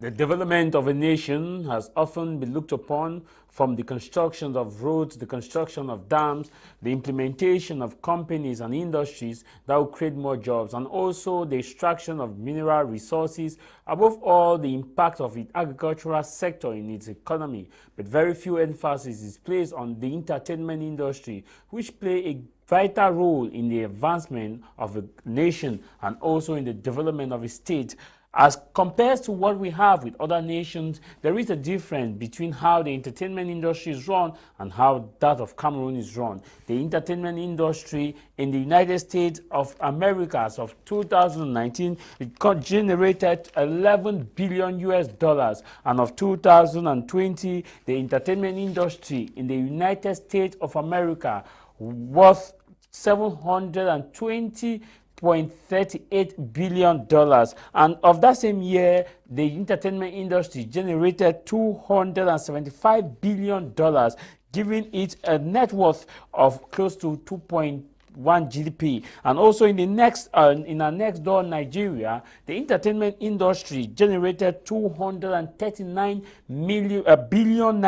The development of a nation has often been looked upon from the construction of roads, the construction of dams, the implementation of companies and industries that will create more jobs, and also the extraction of mineral resources, above all the impact of the agricultural sector in its economy. But very few emphasis is placed on the entertainment industry, which play a vital role in the advancement of a nation and also in the development of a state. As compared to what we have with other nations, there is a difference between how the entertainment industry is run and how that of Cameroon is run. The entertainment industry in the United States of America as of 2019, it generated 11 billion US dollars, and of 2020, the entertainment industry in the United States of America worth 720.38 billion dollars, and of that same year the entertainment industry generated 275 billion dollars, giving it a net worth of close to 2.1 GDP. And also in the next in our next door Nigeria, the entertainment industry generated 239 billion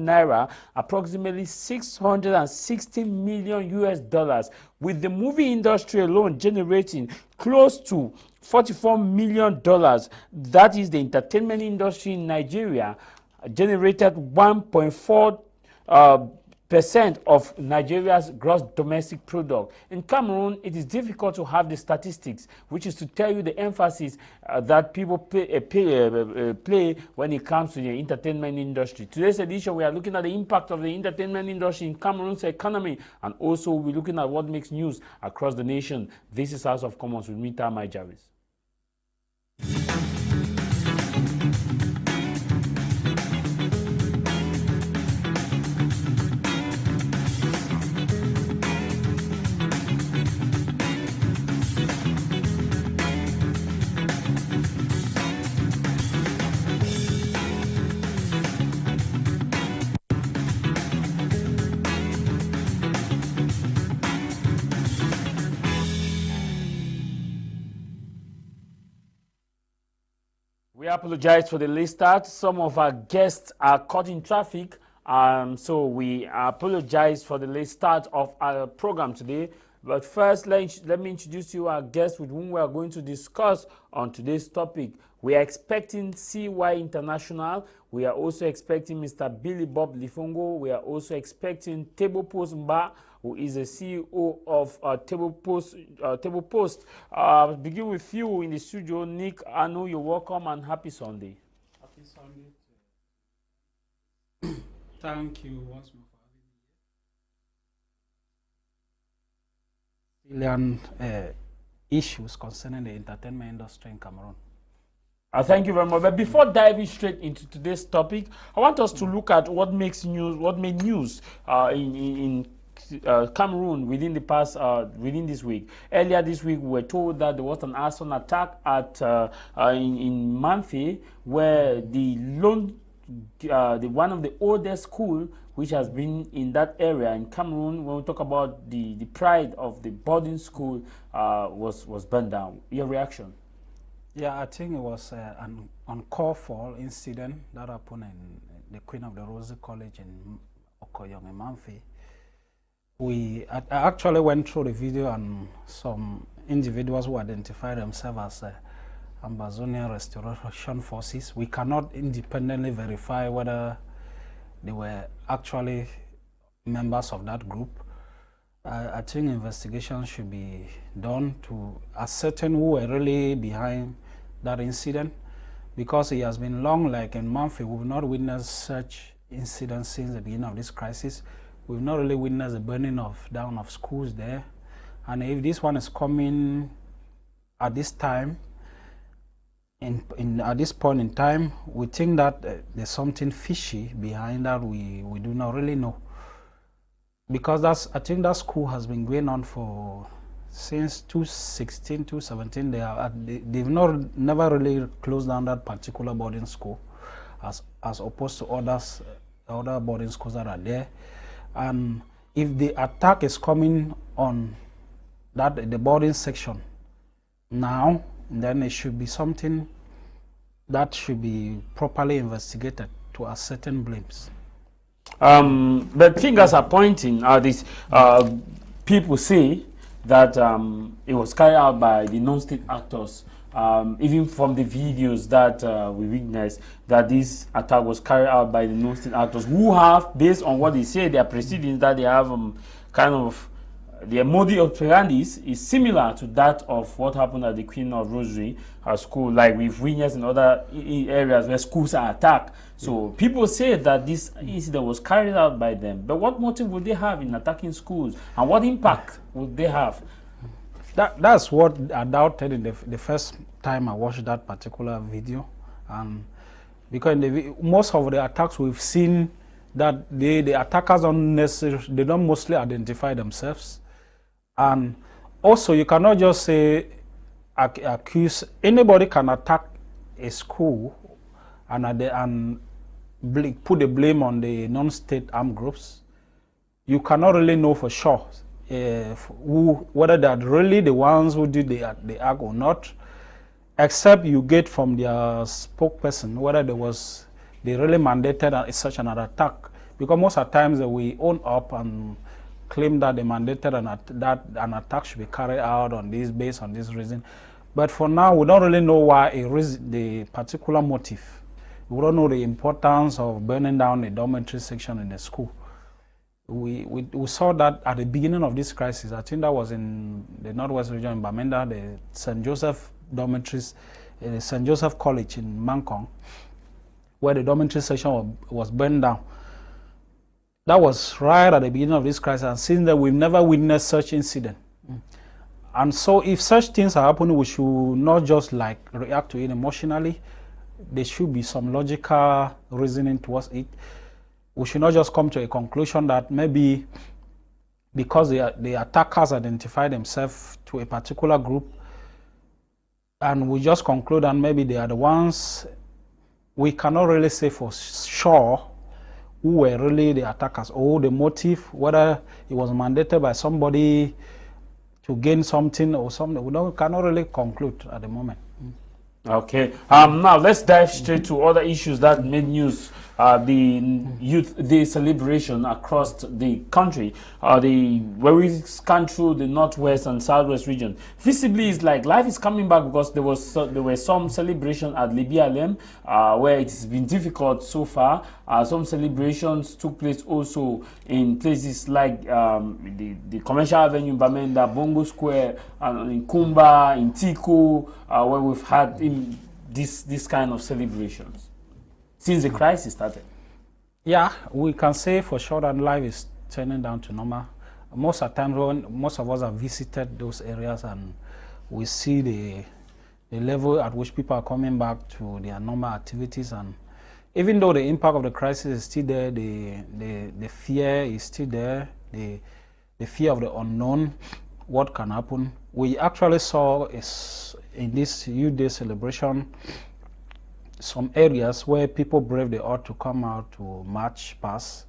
naira, approximately 660 million US dollars, with the movie industry alone generating close to $44 million. That is, the entertainment industry in Nigeria generated 1.4% of Nigeria's gross domestic product. In Cameroon, it is difficult to have the statistics, which is to tell you the emphasis that people play when it comes to the entertainment industry. Today's edition, we are looking at the impact of the entertainment industry in Cameroon's economy, and also we're looking at what makes news across the nation. This is House of Commons with me, Tah Mai Jarvis. We apologize for the late start. Some of our guests are caught in traffic, so we apologize for the late start of our program today. But first, let me introduce to you our guests with whom we are going to discuss on today's topic. We are expecting CY International. We are also expecting Mr. Billy Bob Lifongo. We are also expecting Tebo Mba, who is the CEO of Tebo Post. Begin with you in the studio, Nick. I know you're welcome and happy Sunday. Happy Sunday. Thank you once more for having me. Issues concerning the entertainment industry in Cameroon. Thank you very much. But before diving straight into today's topic, I want us to look at what made news in Cameroon within this week. Earlier this week, we were told that there was an arson attack at in Manfi, where one of the oldest school which has been in that area in Cameroon, when we talk about the pride of the boarding school, was burned down. Your reaction? Yeah, I think it was an uncalled for incident that happened in the Queen of the Roses College in Okoyong in Manfi. I actually went through the video, and some individuals who identify themselves as Ambazonian Restoration Forces. We cannot independently verify whether they were actually members of that group. I think investigations should be done to ascertain who were really behind that incident, because it has been long, like in Manfi, we've not witnessed such incidents since the beginning of this crisis. We've not really witnessed the burning down of schools there. And if this one is coming at this time, at this point in time, we think that there's something fishy behind that we do not really know. Because I think that school has been going on since 2016, 2017. They've never really closed down that particular boarding school, as opposed to other boarding schools that are there. And if the attack is coming on the boarding section now, then it should be something that should be properly investigated to ascertain blames. But fingers are pointing at this. People say that it was carried out by the non-state actors. Even from the videos that we witnessed, that this attack was carried out by the non-state actors who have, based on what they say, their proceedings, that they have kind of their modus operandi is similar to that of what happened at the Queen of Rosary school, like we've witnessed in other areas where schools are attacked. So people say that this incident was carried out by them. But what motive would they have in attacking schools, and what impact would they have? That's what I doubted in the first time I watched that particular video, and because most of the attacks we've seen, that the attackers don't mostly identify themselves, and also you cannot just say accuse anybody can attack a school and put the blame on the non-state armed groups. You cannot really know for sure whether they're really the ones who did the act or not, except you get from their spokesperson whether they really mandated such an attack. Because most of the times we own up and claim that they mandated that an attack should be carried out on this, based on this reason. But for now, we don't really know why the particular motive. We don't know the importance of burning down the dormitory section in the school. We saw that at the beginning of this crisis. I think that was in the Northwest region in Bamenda, the St. Joseph dormitories, the St. Joseph College in Mankong, where the dormitory section was burned down. That was right at the beginning of this crisis, and since then we've never witnessed such incident. And so if such things are happening, we should not just like react to it emotionally. There should be some logical reasoning towards it. We should not just come to a conclusion that maybe because the attackers identify themselves to a particular group, and we just conclude that maybe they are the ones. We cannot really say for sure who were really the attackers, or the motive, whether it was mandated by somebody to gain something or something. We cannot really conclude at the moment. Okay. Now let's dive straight to other issues that made news. The Youth Day celebration across the country. Where we scan through the northwest and southwest region, visibly it's like life is coming back, because there were some celebration at Libialem, where it has been difficult so far. Some celebrations took place also in places like the Commercial Avenue in Bamenda, Bongo Square, and in Kumba, in Tiko, where we've had this kind of celebrations since the crisis started. Yeah, we can say for sure that life is turning down to normal. Most of the time, when most of us have visited those areas, and we see the level at which people are coming back to their normal activities, and even though the impact of the crisis is still there, the fear is still there, the fear of the unknown, what can happen. We actually saw in this Youth Day celebration some areas where people braved the odds to come out to march past.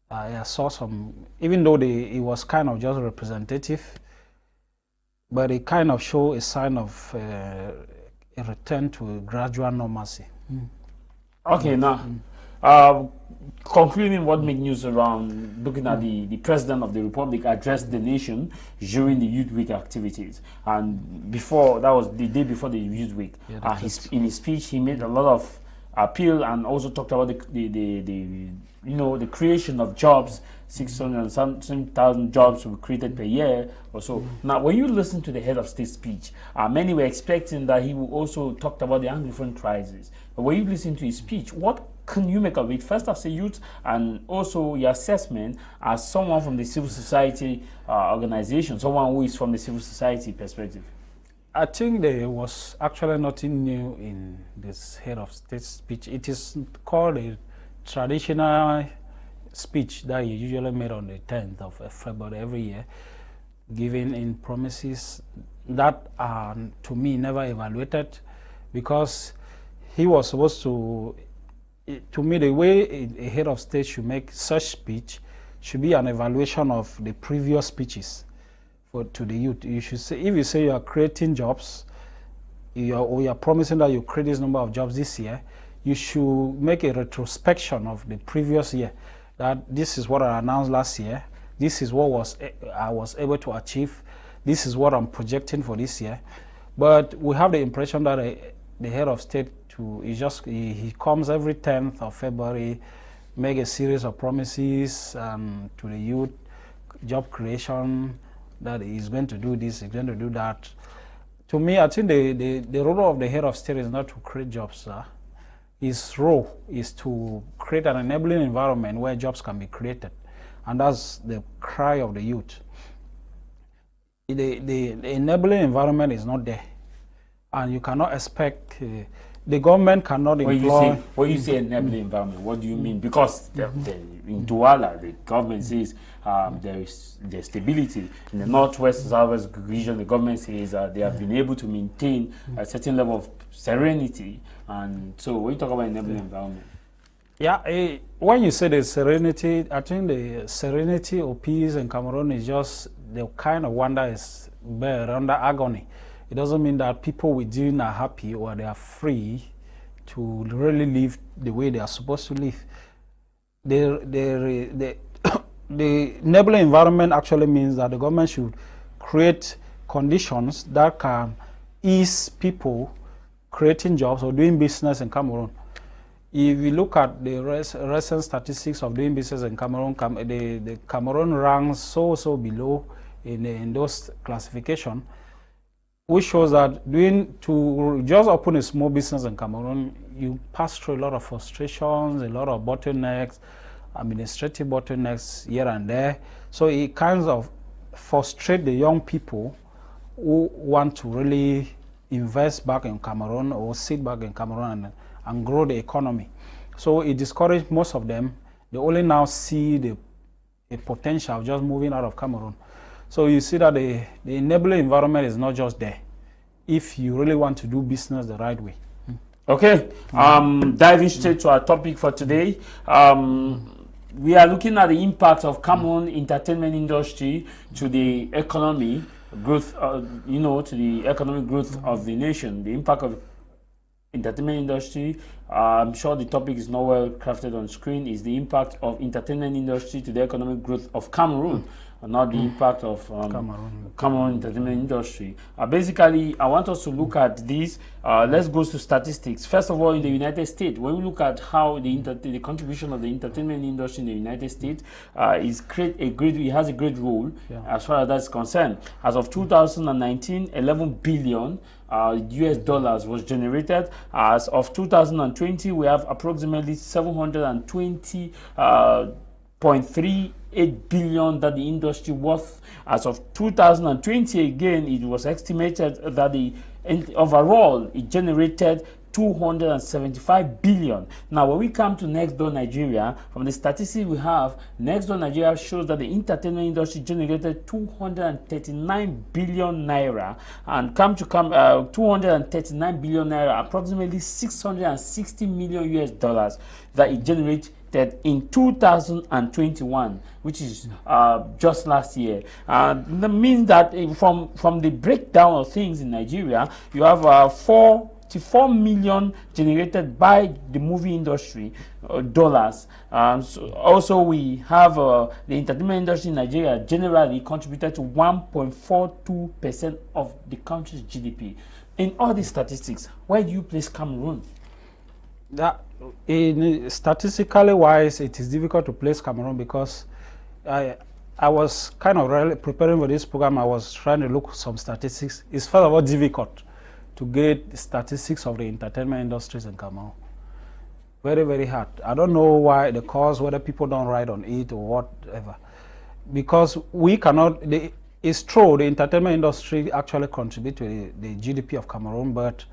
I saw some, even though it was kind of just representative, but it kind of showed a sign of a return to a gradual normalcy. Okay, now concluding what made news around, looking at the President of the Republic addressed the nation during the Youth Week activities, and before, that was the day before the Youth Week. Yeah, in his speech, he made a lot of appeal and also talked about the creation of jobs. 600,000 jobs will be created per year or so. Now, when you listen to the head of state speech, many were expecting that he would also talk about the Anglophone crisis. But when you listen to his speech, what can you make of it? First, as a youth, and also your assessment as someone from the civil society organization, someone who is from the civil society perspective. I think there was actually nothing new in this head of state speech. It is called a traditional speech that he usually made on the 10th of February every year, giving in promises that are, to me, never evaluated, because he was supposed to me, the way a head of state should make such speech should be an evaluation of the previous speeches to the youth. You should say, if you say you are creating jobs, you're promising that you create this number of jobs this year, you should make a retrospection of the previous year. That this is what I announced last year. This is what I was able to achieve. This is what I'm projecting for this year. But we have the impression that the head of state he comes every 10th of February, make a series of promises to the youth, job creation, that he's going to do this, he's going to do that. To me, I think the role of the head of state is not to create jobs. His role is to create an enabling environment where jobs can be created. And that's the cry of the youth. The enabling environment is not there. And you cannot expect, the government cannot employ... When you say enabling environment, what do you mean? Because in Douala, the government says there's stability. In the Northwest Southwest region, the government says they have been able to maintain a certain level of serenity. And so when you talk about enabling environment, yeah, when you say the serenity, I think the serenity or peace in Cameroon is just the kind of one that is under agony. It doesn't mean that people within are happy or they are free to really live the way they are supposed to live. The enabling environment actually means that the government should create conditions that can ease people creating jobs or doing business in Cameroon. If you look at the recent statistics of doing business in Cameroon, the Cameroon ranks so below in those classifications, which shows that to just open a small business in Cameroon, you pass through a lot of frustrations, a lot of bottlenecks, administrative bottlenecks here and there. So it kind of frustrates the young people who want to really invest back in Cameroon or sit back in Cameroon and grow the economy. So it discouraged most of them. They only now see the potential of just moving out of Cameroon. So you see that the enabling environment is not just there if you really want to do business the right way. Okay, diving straight to our topic for today. We are looking at the impact of Cameroon entertainment industry to the economy growth, to the economic growth of the nation. The impact of entertainment industry, I'm sure the topic is not well crafted on screen, is the impact of entertainment industry to the economic growth of Cameroon, and not the impact of Cameroon entertainment industry. Basically, I want us to look at this. Let's go to statistics. First of all, in the United States, when we look at how the contribution of the entertainment industry in the United States it has a great role as far as that's concerned. As of 2019, 11 billion US dollars was generated. As of 2020, we have approximately 720.38 billion that the industry worth. As of 2020, again, it was estimated that overall it generated 275 billion. Now, when we come to next door Nigeria, from the statistics we have, next door Nigeria shows that the entertainment industry generated 239 billion naira, and 239 billion naira, approximately 660 million US dollars that it generated in 2021, which is just last year. That means that from the breakdown of things in Nigeria, you have 44 million generated by the movie industry, dollars. So also we have the entertainment industry in Nigeria generally contributed to 1.42% of the country's GDP. In all these statistics, where do you place Cameroon? Statistically wise, it is difficult to place Cameroon because I was kind of really preparing for this program. I was trying to look at some statistics. It's first of all difficult to get statistics of the entertainment industries in Cameroon. Very, very hard. I don't know why, the cause, whether people don't write on it or whatever. Because we cannot, it's true, the entertainment industry actually contributes to the GDP of Cameroon, but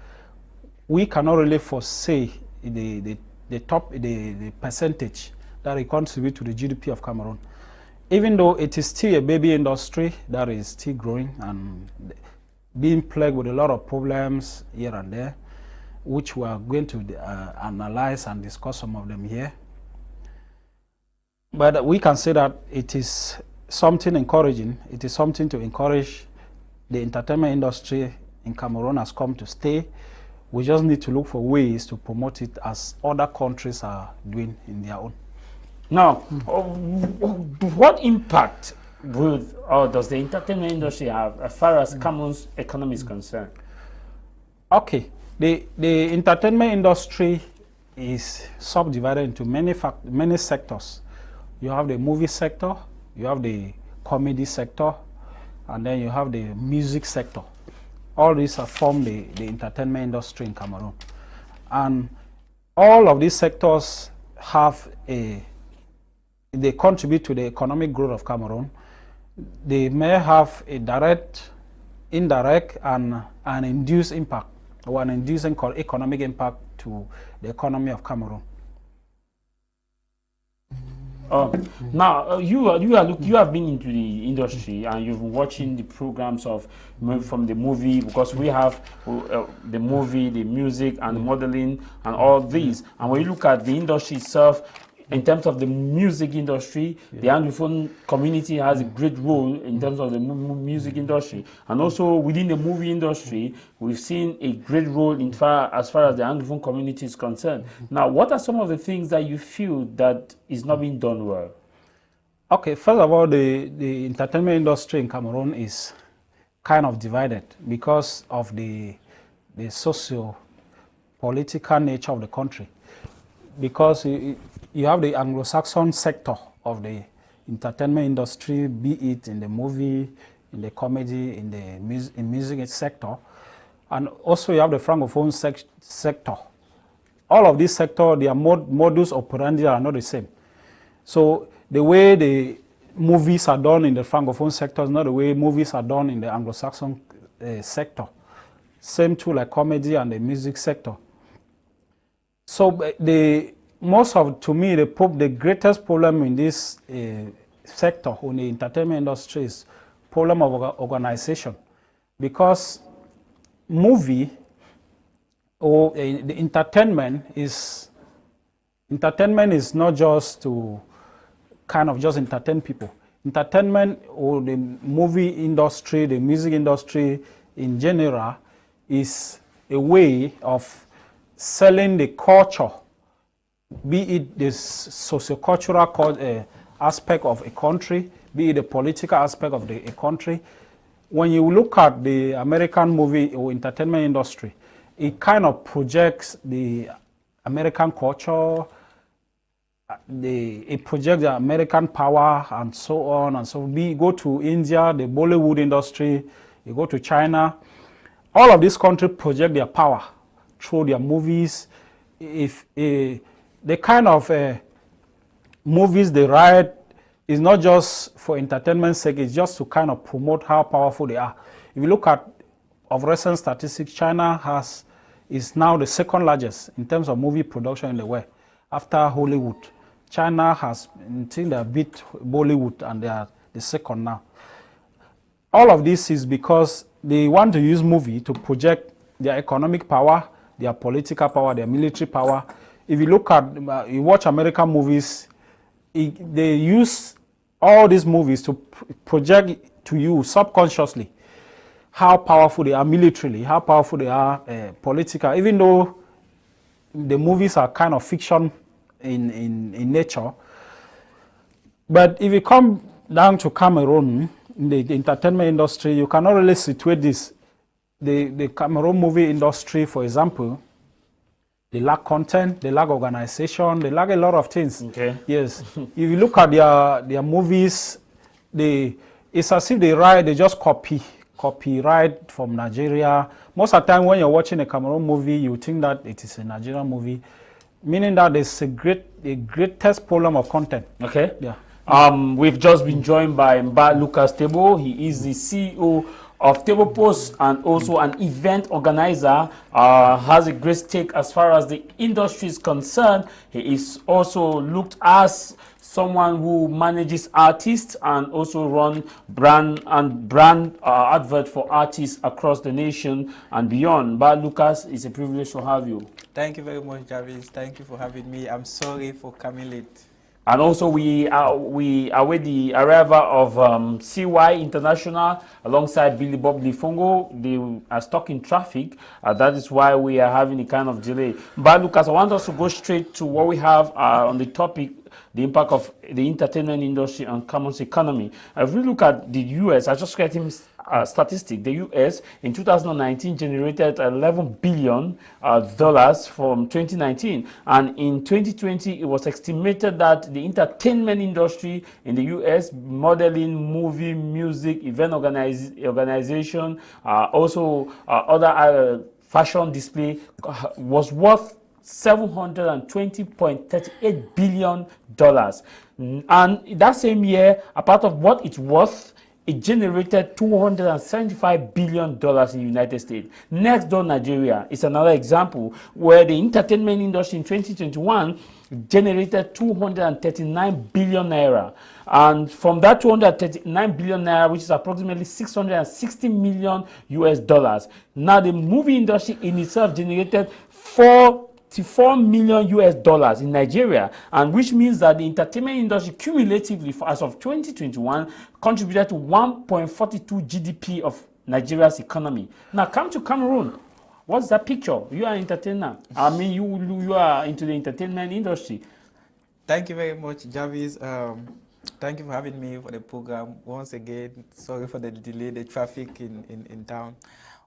we cannot really foresee the percentage that it contributes to the GDP of Cameroon. Even though it is still a baby industry that is still growing and being plagued with a lot of problems here and there, which we are going to analyze and discuss some of them here. But we can say that it is something encouraging. It is something to encourage the entertainment industry in Cameroon has come to stay. We just need to look for ways to promote it as other countries are doing in their own. Now, what impact does the entertainment industry have as far as Cameroon's economy is concerned? Okay, the entertainment industry is subdivided into many sectors. You have the movie sector, you have the comedy sector, and then you have the music sector. All these form the entertainment industry in Cameroon. And all of these sectors they contribute to the economic growth of Cameroon. They may have a direct, indirect, and an induced impact, or an inducing economic impact to the economy of Cameroon. Now, you have been into the industry and you've been watching the programs from the movie, because we have the movie, the music, and the modeling, and all these. And when you look at the industry itself, in terms of the music industry, the Anglophone community has a great role in terms of the music industry. And also within the movie industry, we've seen a great role as far as the Anglophone community is concerned. Now, what are some of the things that you feel that is not being done well? Okay, first of all, the entertainment industry in Cameroon is kind of divided because of the socio-political nature of the country. Because you have the Anglo-Saxon sector of the entertainment industry, be it in the movie, in the comedy, in the music sector, and also you have the Francophone sector. All of these sectors, their modus operandi are not the same. So the way the movies are done in the Francophone sector is not the way movies are done in the Anglo-Saxon sector. Same too like comedy and the music sector. So to me, the greatest problem in this sector, in the entertainment industry, is problem of organization. Because movie or the entertainment is not just to kind of just entertain people. Entertainment or the movie industry, the music industry in general, is a way of selling the culture, be it the sociocultural aspect of a country, be it the political aspect of a country. When you look at the American movie or entertainment industry, it kind of projects the American culture, it projects the American power and so on and so on. You go to India, the Bollywood industry, you go to China, all of these countries project their power through their movies. The kind of movies they write is not just for entertainment's sake, it's just to kind of promote how powerful they are. If you look at recent statistics, China is now the second largest in terms of movie production in the world after Hollywood. China has, until they beat Bollywood, and they are the second now. All of this is because they want to use movie to project their economic power, their political power, their military power. If you look at, you watch American movies, they use all these movies to project to you subconsciously how powerful they are militarily, how powerful they are politically, even though the movies are kind of fiction in nature. But if you come down to Cameroon, in the entertainment industry, you cannot really situate this. The Cameroon movie industry, for example, they lack content, they lack organization, they lack a lot of things. Okay. Yes. If you look at their movies, it's as if they just copyright from Nigeria. Most of the time when you're watching a Cameroon movie, you think that it is a Nigerian movie, meaning that there's a greatest problem of content. Okay. Yeah. We've just been joined by Lucas Tebo. He is the CEO of Tebo Post and also an event organizer. Has a great stake as far as the industry is concerned. He is also looked as someone who manages artists and also run brand advert for artists across the nation and beyond. But Lucas, it's a privilege to have you. Thank you very much, Jarvis. Thank you for having me. I'm sorry for coming late. And also we await the arrival of CY International alongside Billy Bob Lifongo. They are stuck in traffic. That is why we are having a kind of delay. But Lucas, I want us to go straight to what we have on the topic, the impact of the entertainment industry on Cameroon's economy. If we look at the US, I just read him statistic. The US in 2019 generated $11 billion from 2019, and in 2020 it was estimated that the entertainment industry in the US, modeling, movie, music, event organization, also other fashion display, was worth $720.38 billion. And that same year, a part of what it's worth, it generated $275 billion in the United States. Next door, Nigeria is another example where the entertainment industry in 2021 generated 239 billion naira. And from that 239 billion naira, which is approximately 660 million US dollars, now the movie industry in itself generated 44 million US dollars in Nigeria, and which means that the entertainment industry cumulatively as of 2021 contributed to 1.42 GDP of Nigeria's economy. Now come to Cameroon. What's that picture? You are an entertainer. I mean, you are into the entertainment industry. Thank you very much, Jarvis. Thank you for having me for the program. Once again, sorry for the delay, the traffic in town.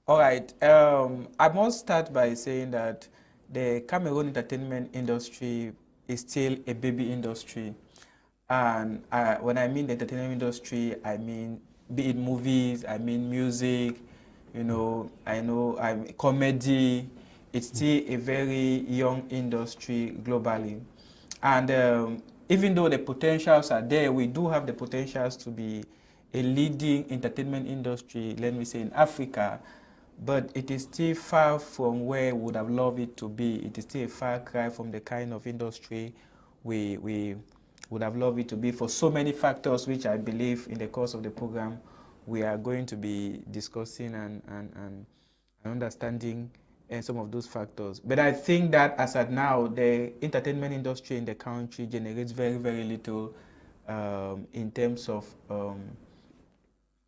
All right. I must start by saying that the Cameroon entertainment industry is still a baby industry. And when I mean the entertainment industry, I mean be it movies, I mean music, I'm comedy. It's still a very young industry globally. And even though the potentials are there, we do have the potentials to be a leading entertainment industry, let me say, in Africa. But it is still far from where we would have loved it to be. It is still a far cry from the kind of industry we would have loved it to be for so many factors, which I believe in the course of the program we are going to be discussing and understanding some of those factors. But I think that as at now, the entertainment industry in the country generates very, very little in terms of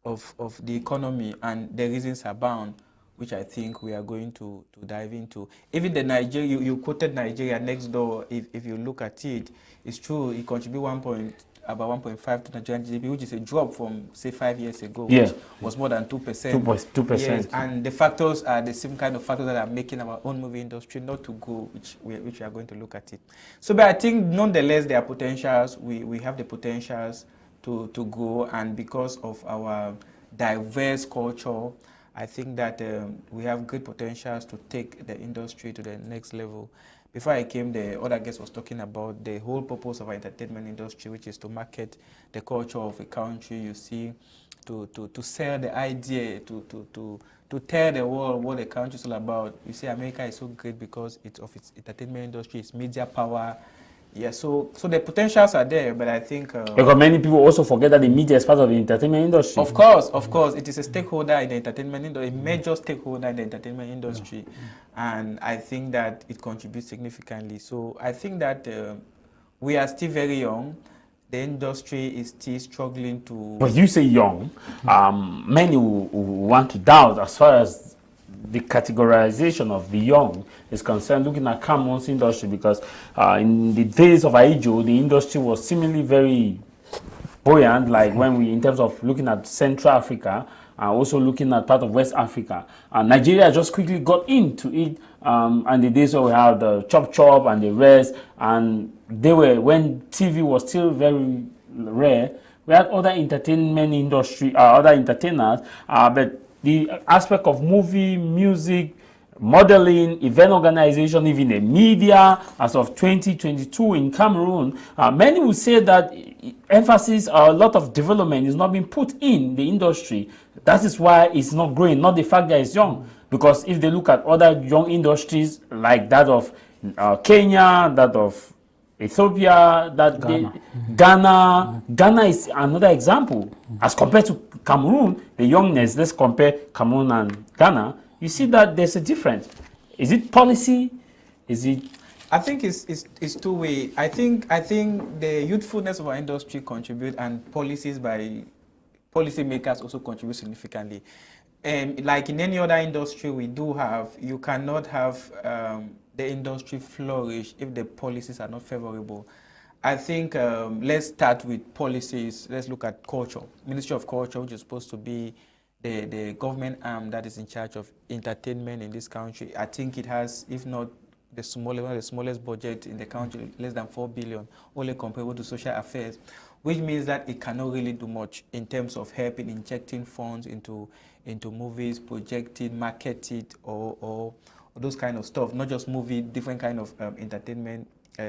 the economy, and the reasons abound, which I think we are going to dive into. Even the Nigeria, you quoted Nigeria next door. If you look at it, it's true, it contributes about 1.5 to Nigerian GDP, which is a drop from, say, 5 years ago, which was more than 2%. 2%. Yes, and the factors are the same kind of factors that are making our own movie industry not to go, which we are going to look at it. So, but I think nonetheless, there are potentials. We have the potentials to go, and because of our diverse culture, I think that we have great potentials to take the industry to the next level. Before I came, the other guest was talking about the whole purpose of our entertainment industry, which is to market the culture of a country, you see, to sell the idea, to tell the world what the country is all about. You see, America is so great because of its entertainment industry, its media power. Yeah, so the potentials are there, but I think... because many people also forget that the media is part of the entertainment industry. Of course. It is a stakeholder in the entertainment industry, a major stakeholder in the entertainment industry. And I think that it contributes significantly. So I think that we are still very young. The industry is still struggling to... But you say young, many who want to doubt as far as the categorization of the young is concerned, looking at Cameroon's industry, because in the days of Aijo, the industry was seemingly very buoyant, like when we, in terms of looking at Central Africa, and also looking at part of West Africa. And Nigeria just quickly got into it, and the days where we had the Chop Chop and the rest, and they were, when TV was still very rare, we had other entertainment industry, other entertainers, but the aspect of movie, music, modeling, event organization, even the media, as of 2022 in Cameroon, many would say that emphasis or a lot of development is not being put in the industry. That is why it's not growing, not the fact that it's young. Because if they look at other young industries like that of Kenya, that of Ethiopia, that Ghana is another example. As compared to Cameroon, the youngness, let's compare Cameroon and Ghana, you see that there's a difference. Is it policy? Is it... I think it's two-way. I think the youthfulness of our industry contribute, and policies by policymakers also contribute significantly. Like in any other industry we do have, you cannot have the industry flourish if the policies are not favorable. I think let's start with policies. Let's look at culture. Ministry of Culture, which is supposed to be the government arm that is in charge of entertainment in this country. I think it has, if not the smallest budget in the country, less than 4 billion, only comparable to social affairs, which means that it cannot really do much in terms of helping injecting funds into movies, projecting, market it, or those kind of stuff, not just movie, different kind of entertainment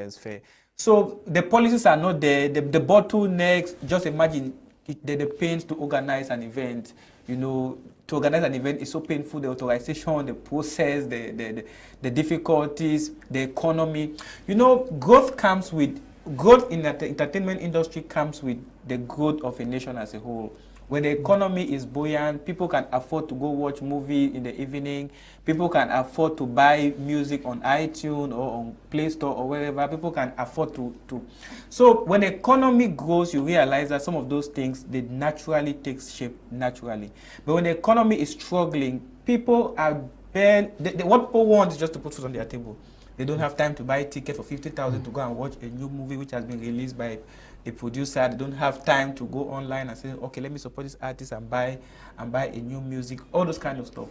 sphere. So the policies are not there. The bottlenecks, just imagine the pains to organize an event. You know, to organize an event is so painful. The authorization, the process, the difficulties, the economy. You know, growth in the entertainment industry comes with the growth of a nation as a whole. When the economy is buoyant, people can afford to go watch movie in the evening. People can afford to buy music on iTunes or on Play Store or wherever. People can afford to. So when the economy grows, you realize that some of those things, they naturally take shape naturally. But when the economy is struggling, people are what people want is just to put food on their table. They don't have time to buy a ticket for 50,000 to go and watch a new movie which has been released by a producer. They don't have time to go online and say, okay, let me support this artist and buy a new music, all those kind of stuff.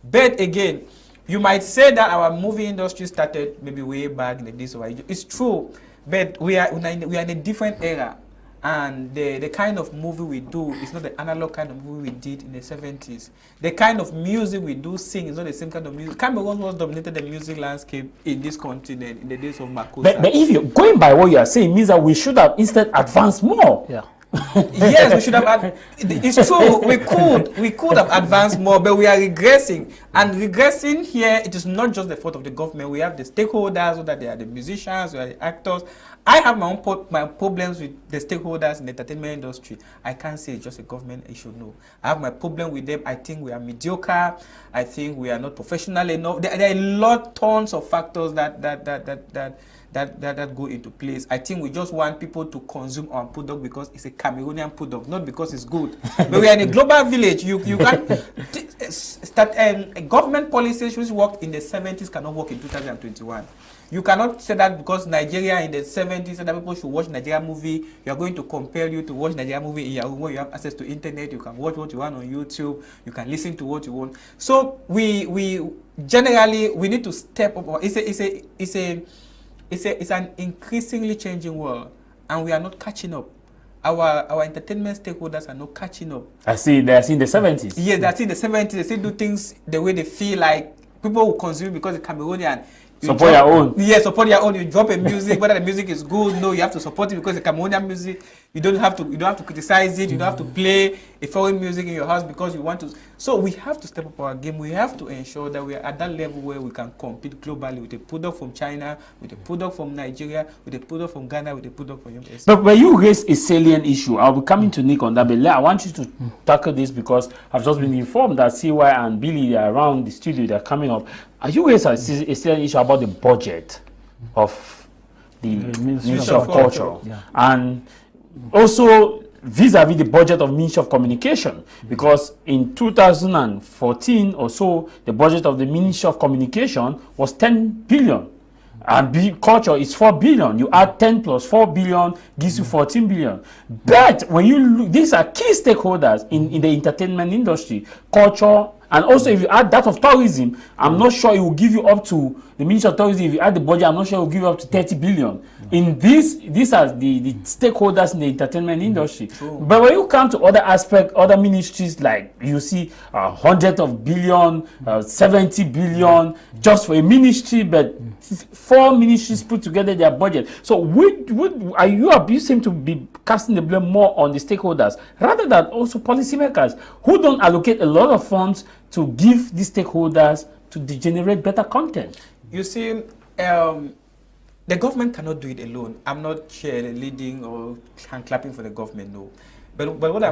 But again, you might say that our movie industry started maybe way back in the days of it's true, but we are in a different era. And the kind of movie we do is not the analog kind of movie we did in the 70s. The kind of music we do sing is not the same kind of music. Cameroon was dominated the music landscape in this continent in the days of Makossa. But if you're going by what you are saying, means that we should have instead advanced more. Yeah. Yes, we should have. It's true. We could have advanced more, but we are regressing. And regressing here, it is not just the fault of the government. We have the stakeholders, whether they are the musicians, or the actors. I have my problems with the stakeholders in the entertainment industry. I can't say it's just a government issue. No, I have my problem with them. I think we are mediocre. I think we are not professional enough. There are tons of factors that go into place. I think we just want people to consume our product because it's a Cameroonian product, not because it's good. But we are in a global village. You can't start government policies which worked in the 70s cannot work in 2021. You cannot say that because Nigeria in the 70s said that people should watch Nigerian movie. You are going to compel you to watch Nigerian movie in your room where you have access to internet. You can watch what you want on YouTube. You can listen to what you want. So we generally need to step up. It's an increasingly changing world, and we are not catching up. Our entertainment stakeholders are not catching up. I see. They are in the 70s. Yes, they are in the 70s. They still do things the way they feel like. People will consume because it's Cameroonian. Support your own. Yeah, support your own. You drop a music, whether the music is good, no, you have to support it because it's Cameroonian music. You don't have to criticize it. You don't have to play a foreign music in your house because you want to. So we have to step up our game. We have to ensure that we are at that level where we can compete globally with a product from China, with a product from Nigeria, with a product from Ghana, with a product from US. But when you raise a salient issue, I'll be coming to Nick on that. But I want you to tackle this because I've just been informed that CY and Billy are around the studio. They're coming up. Are you raising a salient issue about the budget of the Ministry of Culture? Yeah. And also vis-a-vis the budget of Ministry of Communication, because in 2014 or so, the budget of the Ministry of Communication was 10 billion. And culture is 4 billion. You add 10 plus 4 billion gives you 14 billion. But when you look, these are key stakeholders in the entertainment industry, culture, and also if you add that of tourism, I'm not sure it will give you up to the Ministry of Tourism. If you add the budget, I'm not sure it will give you up to 30 billion. In these are the stakeholders in the entertainment industry. But when you come to other aspects, other ministries, like you see hundreds of billion, 70 billion, just for a ministry, but 4 ministries put together their budget. So you seem to be casting the blame more on the stakeholders rather than also policymakers who don't allocate a lot of funds to give these stakeholders to generate better content. You see, the government cannot do it alone. I'm not cheerleading or hand clapping for the government, no. But what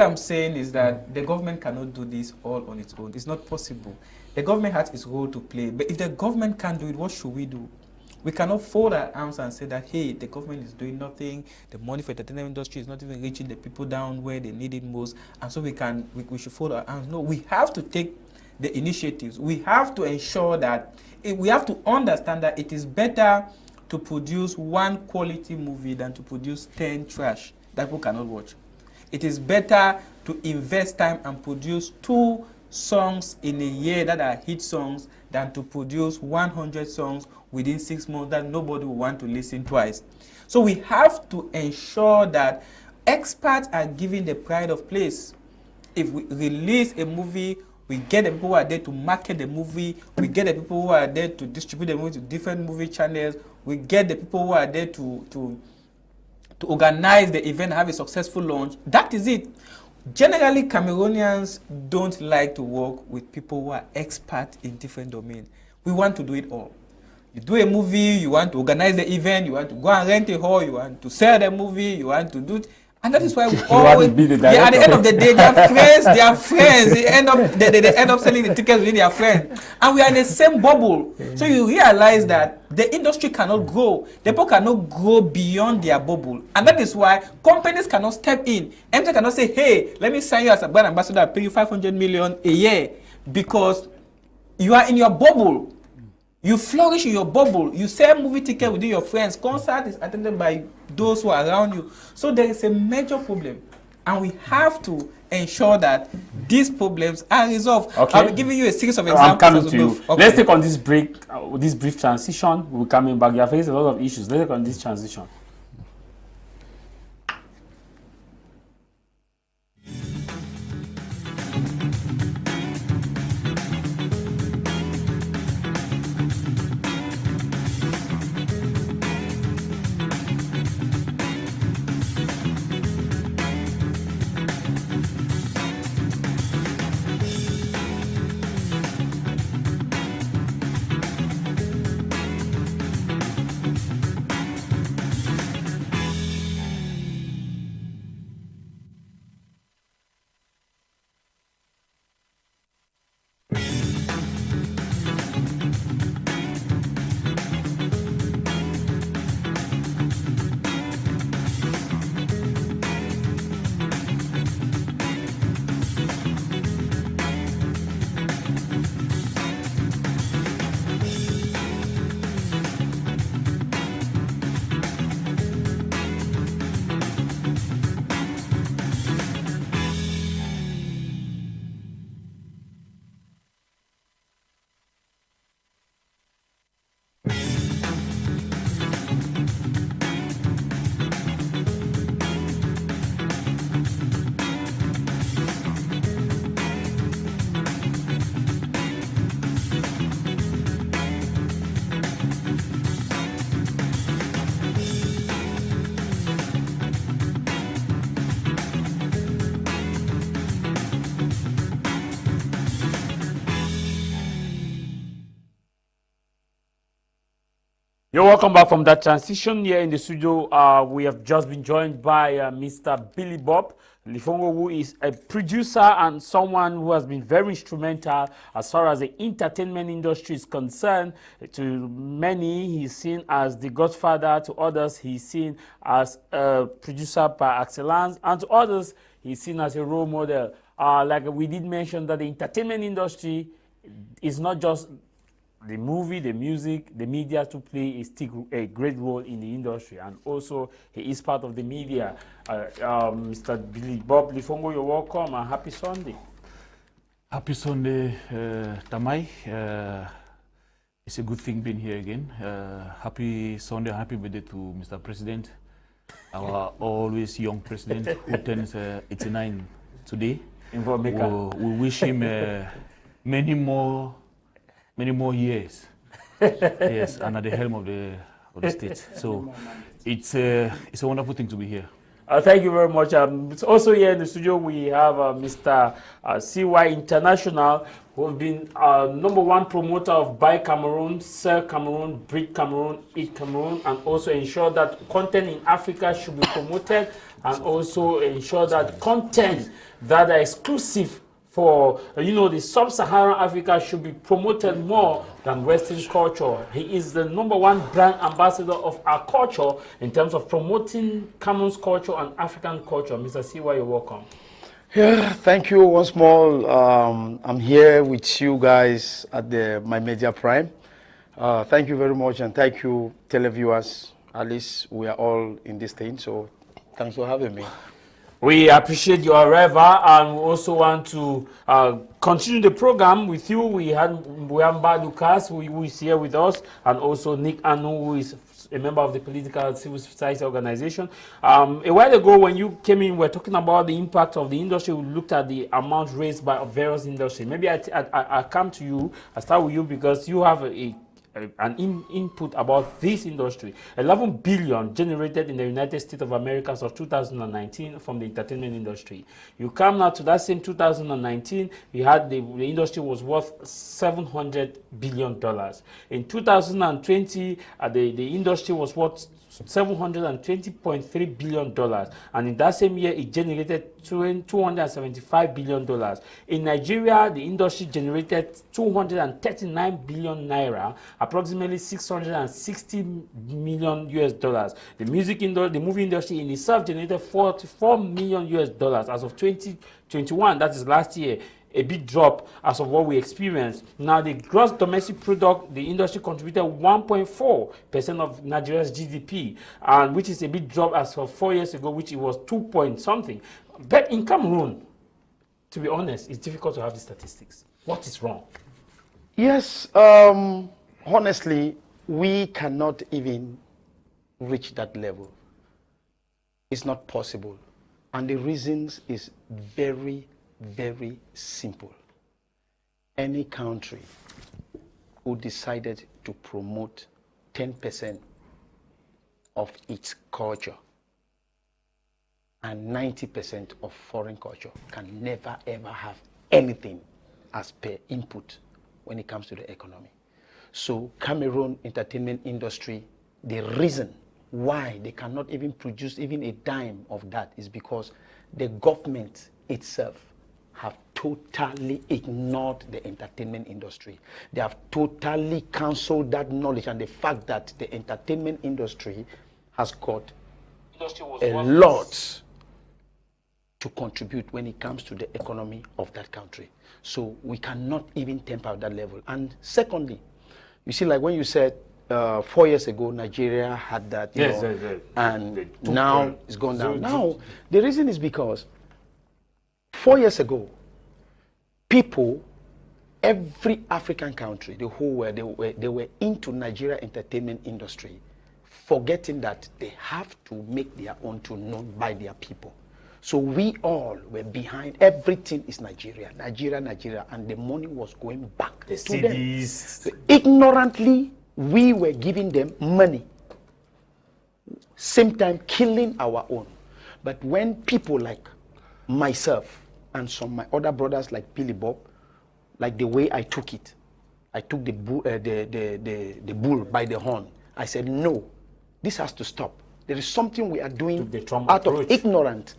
I'm saying is that the government cannot do this all on its own. It's not possible. The government has its role to play. But if the government can't do it, what should we do? We cannot fold our arms and say that, hey, the government is doing nothing, the money for the entertainment industry is not even reaching the people down where they need it most, and so we should fold our arms. No, we have to take the initiatives. We have to ensure that, we have to understand that it is better to produce one quality movie than to produce 10 trash that people cannot watch. It is better to invest time and produce 2 songs in a year that are hit songs than to produce 100 songs within 6 months that nobody will want to listen twice. So we have to ensure that experts are given the pride of place. If we release a movie, we get the people who are there to market the movie, we get the people who are there to distribute the movie to different movie channels, we get the people who are there to organize the event and have a successful launch. That is it. Generally, Cameroonians don't like to work with people who are experts in different domains. We want to do it all. You do a movie, you want to organize the event, you want to go and rent a hall, you want to sell the movie, you want to do it. And that is why we always, at the end of the day, they are friends, they end up selling the tickets with their friends. And we are in the same bubble. So you realize that the industry cannot grow. The people cannot grow beyond their bubble. And that is why companies cannot step in. MTN cannot say, hey, let me sign you as a brand ambassador, I'll pay you 500 million a year, because you are in your bubble. You flourish in your bubble. You sell movie tickets within your friends. Concert is attended by those who are around you. So there is a major problem. And we have to ensure that these problems are resolved. Okay. I'll be giving you a series of examples. I'm coming to you. Okay. Let's take on this break, this brief transition. We're coming back. You are facing a lot of issues. Let's take on this transition. You're welcome back from that transition. Here in the studio, we have just been joined by Mr. Billy Bob Lifongo, who is a producer and someone who has been very instrumental as far as the entertainment industry is concerned. To many, he's seen as the godfather. To others, he's seen as a producer par excellence. And to others, he's seen as a role model. Like we did mention that the entertainment industry is not just the movie, the music, the media to play still a great role in the industry, and also he is part of the media. Mr. Billy Bob Lifongo, you're welcome and happy Sunday. Happy Sunday, Tah Mai. It's a good thing being here again. Happy Sunday, happy birthday to Mr. President, our always young president who turns 89 today. We wish him many more years. Yes, and at the helm of the state. So it's a wonderful thing to be here. Thank you very much. Also here in the studio we have Mr. CY International, who has been #1 promoter of Buy Cameroon, Sell Cameroon, Breed Cameroon, Eat Cameroon, and also ensure that content in Africa should be promoted, and also ensure that content that are exclusive for, the sub-Saharan Africa should be promoted more than Western culture. He is the #1 brand ambassador of our culture in terms of promoting Cameroon's culture and African culture. Mr. Siwa, you're welcome. Yeah, thank you once more. I'm here with you guys at My Media Prime. Thank you very much, and thank you, televiewers. At least we are all in this thing, so thanks for having me. We appreciate your arrival, and we also want to continue the program with you. We have Mba Lucas, who is here with us, and also Nick Anu, who is a member of the political civil society organization. A while ago, when you came in, we were talking about the impact of the industry. We looked at the amount raised by various industries. Maybe I come to you. I start with you because you have an input about this industry. 11 billion generated in the United States of America as of 2019 from the entertainment industry. You come now to that same 2019, you had the industry was worth $700 billion. In 2020, the industry was worth $720.3 billion, and in that same year it generated $275 billion. In Nigeria, the industry generated 239 billion naira, approximately 660 million US dollars. The movie industry in itself generated 44 million US dollars as of 2021, that is last year. A big drop as of what we experienced. Now, the gross domestic product, the industry contributed 1.4% of Nigeria's GDP, and which is a big drop as of 4 years ago, which it was 2 point something. But in Cameroon, to be honest, it's difficult to have the statistics. What is wrong? Yes, honestly, we cannot even reach that level. It's not possible. And the reasons is very simple. Any country who decided to promote 10% of its culture and 90% of foreign culture can never ever have anything as per input when it comes to the economy. So Cameroon entertainment industry, the reason why they cannot even produce even a dime of that is because the government itself have totally ignored the entertainment industry. They have totally cancelled that knowledge and the fact that the entertainment industry has got a lot to contribute when it comes to the economy of that country. So we cannot even temper that level. And secondly, you see, like when you said 4 years ago, Nigeria had that, and now it's gone down. Now, the reason is because 4 years ago, people, every African country, the whole world, they were into Nigeria entertainment industry, forgetting that they have to make their own tune known by their people. So we all were behind. Everything is Nigeria, and the money was going back to them. So ignorantly, we were giving them money, same time killing our own. But when people like myself and some of my other brothers like Billy Bob, like the way I took it, I took the bull by the horn. I said, no, this has to stop. There is something we are doing out of ignorance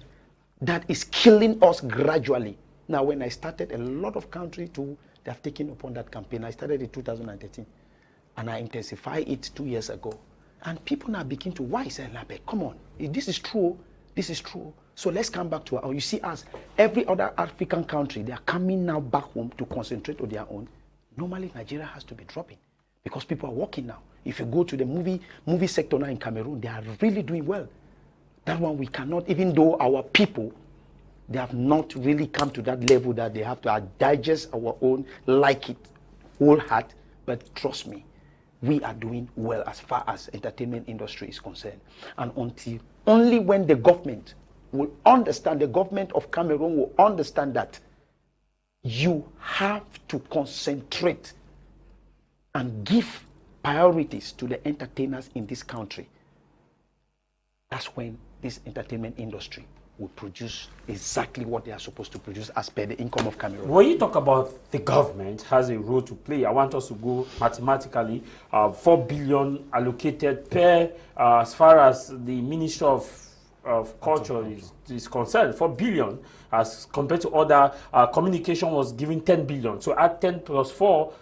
that is killing us gradually. Now, when I started, a lot of countries too, they have taken upon that campaign. I started in 2013, and I intensified it 2 years ago. And people now begin to wise and like, come on, if this is true, this is true. So let's come back to our, you see us, every other African country, they are coming now back home to concentrate on their own. Normally, Nigeria has to be dropping because people are working now. If you go to the movie sector now in Cameroon, they are really doing well. That one we cannot, even though our people, they have not really come to that level that they have to digest our own, like it, whole heart. But trust me, we are doing well as far as entertainment industry is concerned. And until only when the government will understand, the government of Cameroon will understand that you have to concentrate and give priorities to the entertainers in this country. That's when this entertainment industry will produce exactly what they are supposed to produce as per the income of Cameroon. When you talk about the government has a role to play, I want us to go mathematically, 4 billion allocated per, as far as the Ministry of of culture is concerned, 4 billion, as compared to other communication was giving 10 billion. So add 10 plus 4,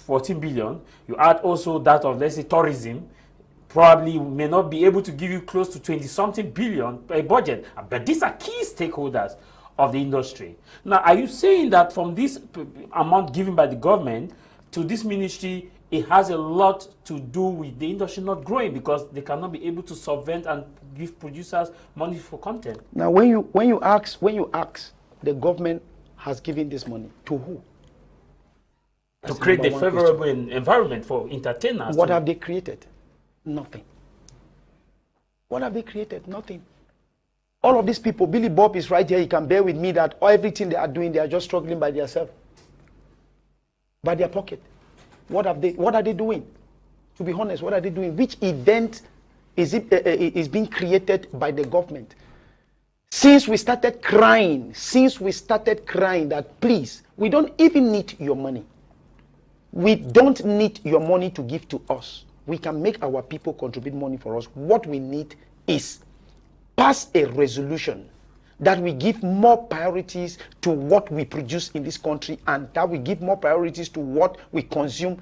14 billion. You add also that of, let's say, tourism, probably may not be able to give you close to 20-something billion a budget. But these are key stakeholders of the industry. Now, are you saying that from this amount given by the government to this ministry, it has a lot to do with the industry not growing because they cannot be able to subvent and give producers money for content? Now, when you ask, the government has given this money to who? To create a favorable environment for entertainers. What have they created? Nothing. What have they created? Nothing. All of these people, Billy Bob is right here. He can bear with me that everything they are doing, they are just struggling by themselves, by their pocket. What are they doing? To be honest, what are they doing? Which event is being created by the government? Since we started crying that please, we don't even need your money. We don't need your money to give to us. We can make our people contribute money for us. What we need is pass a resolution that we give more priorities to what we produce in this country and that we give more priorities to what we consume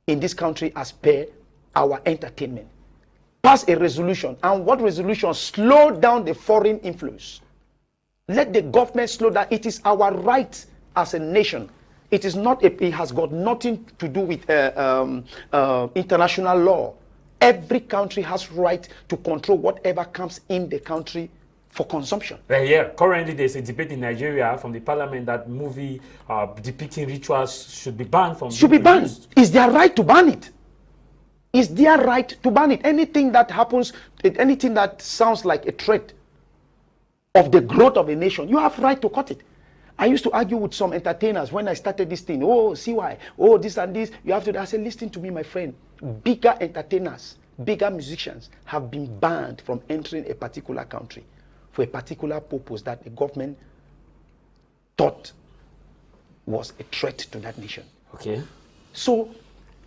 in this country as per our entertainment. Pass a resolution. And what resolution? Slow down the foreign influence. Let the government slow down. It is our right as a nation. It is not. It has got nothing to do with international law. Every country has right to control whatever comes in the country for consumption. Yeah, currently there's a debate in Nigeria from the parliament that movie depicting rituals should be banned from. Should be banned. It's their right to ban it. It's their right to ban it. Anything that happens, anything that sounds like a threat of the growth of a nation, you have right to cut it. I used to argue with some entertainers when I started this thing. Oh, see why? Oh, this and this. You have to. I said, listen to me, my friend. Bigger entertainers, bigger musicians have been banned from entering a particular country for a particular purpose that the government thought was a threat to that nation. Okay. So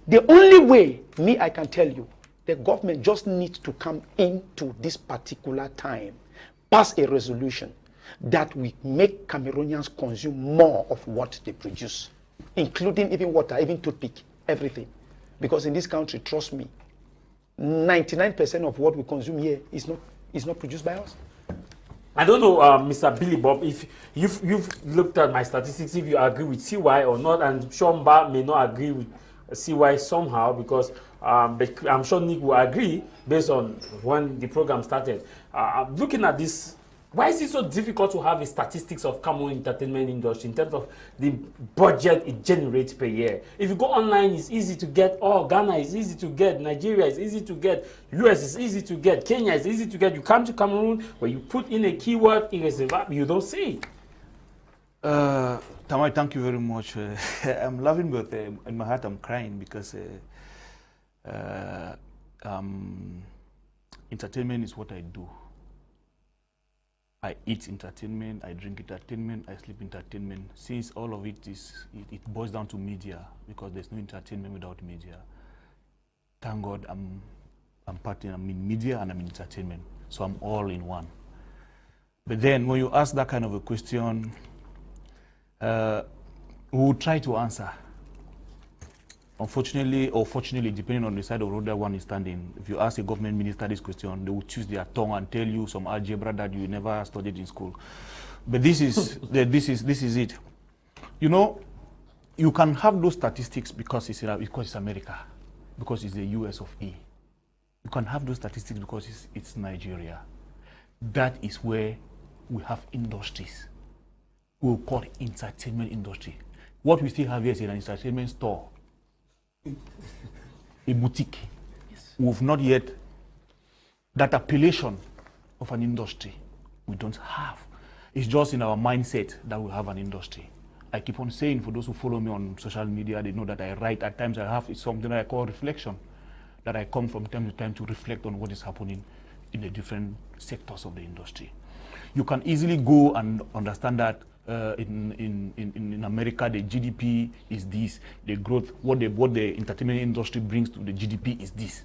the only way, I can tell you, the government just needs to come into this particular time, pass a resolution that we make Cameroonians consume more of what they produce, including even water, even toothpick, everything. Because in this country, trust me, 99% of what we consume here is not produced by us. I don't know, Mr. Billy Bob, if you've looked at my statistics, if you agree with CY or not, and Shomba may not agree with CY somehow, because but I'm sure Nick will agree based on when the program started. Looking at this, why is it so difficult to have a statistics of Cameroon entertainment industry in terms of the budget it generates per year? If you go online, it's easy to get. Oh, Ghana is easy to get. Nigeria is easy to get. US is easy to get. Kenya is easy to get. You come to Cameroon, where you put in a keyword, you don't see it. Tah Mai, thank you very much. I'm laughing, but in my heart I'm crying because entertainment is what I do. I eat entertainment, I drink entertainment, I sleep entertainment. Since all of it boils down to media, because there's no entertainment without media. Thank God I'm in media and I'm in entertainment, so I'm all in one. But then when you ask that kind of a question, we will try to answer. Unfortunately or fortunately, depending on the side of the road that one is standing, if you ask a government minister this question, they will choose their tongue and tell you some algebra that you never studied in school. But this is it. You know, you can have those statistics because it's America, because it's the US of A. You can have those statistics because it's Nigeria. That is where we have industries. We'll call it entertainment industry. What we still have here is an entertainment store. A boutique. Yes. We've not yet that appellation of an industry. We don't have. It's just in our mindset that we have an industry. I keep on saying, for those who follow me on social media, they know that I write. At times I have something that I call reflection, that I come from time to time to reflect on what is happening in the different sectors of the industry. You can easily go and understand that in America, the GDP is this, the growth, what the entertainment industry brings to the GDP is this.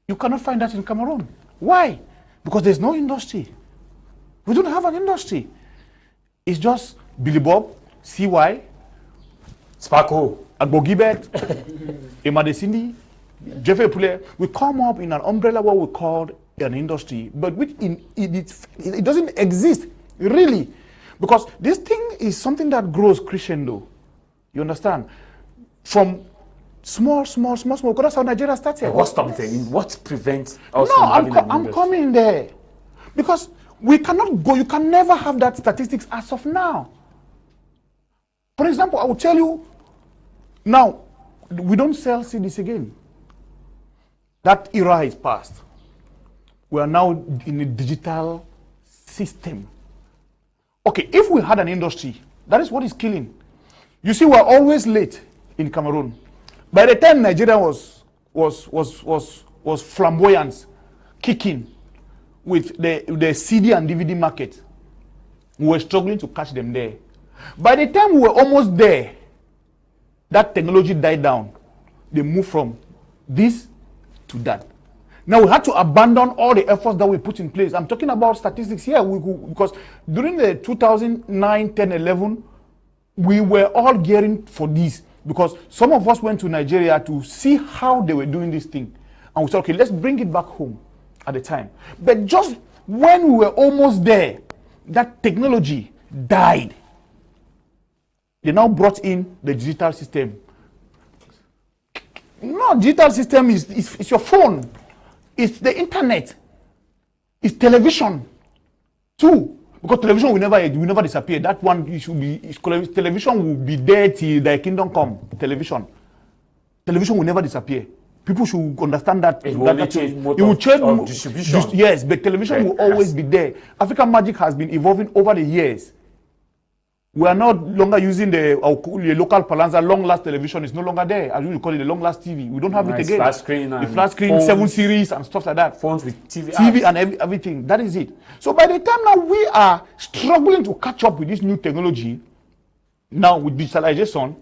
You cannot find that in Cameroon. Why? Because there's no industry. We don't have an industry. It's just Billy Bob, CY, Sparko, Agbogibet, Emadesindi, Jeffrey Pule. We come up in an umbrella what we call an industry, but it doesn't exist, really. Because this thing is something that grows crescendo. You understand? From small. Because that's how Nigeria started. What's something? What prevents us No, from having an I'm industry? coming there. Because we cannot go, you can never have that statistics as of now. For example, I will tell you, now, we don't sell CDs again. That era is past. We are now in a digital system. Okay, if we had an industry, that is what is killing. You see, we're always late in Cameroon. By the time Nigeria was flamboyant, kicking with the CD and DVD market, we were struggling to catch them there. By the time we were almost there, that technology died down. They moved from this to that. Now we had to abandon all the efforts that we put in place. I'm talking about statistics here because during the 2009, 10, 11, we were all gearing for this because some of us went to Nigeria to see how they were doing this thing. And we said, okay, let's bring it back home at the time. But just when we were almost there, that technology died. They now brought in the digital system. No, digital system is your phone. It's the internet. It's television too. Because television will never disappear. That one television will be there till the kingdom come. Television will never disappear. People should understand that. It will only change mode of distribution. Yes, but television will always be there. African Magic has been evolving over the years. We are no longer using the local Palanza long-last television. It's no longer there. As we call it, the long-last TV. We don't have it again. Flat screen the flat screen, phones, 7 series and stuff like that. Phones with TV and everything. That is it. So by the time now we are struggling to catch up with this new technology, now with digitalization,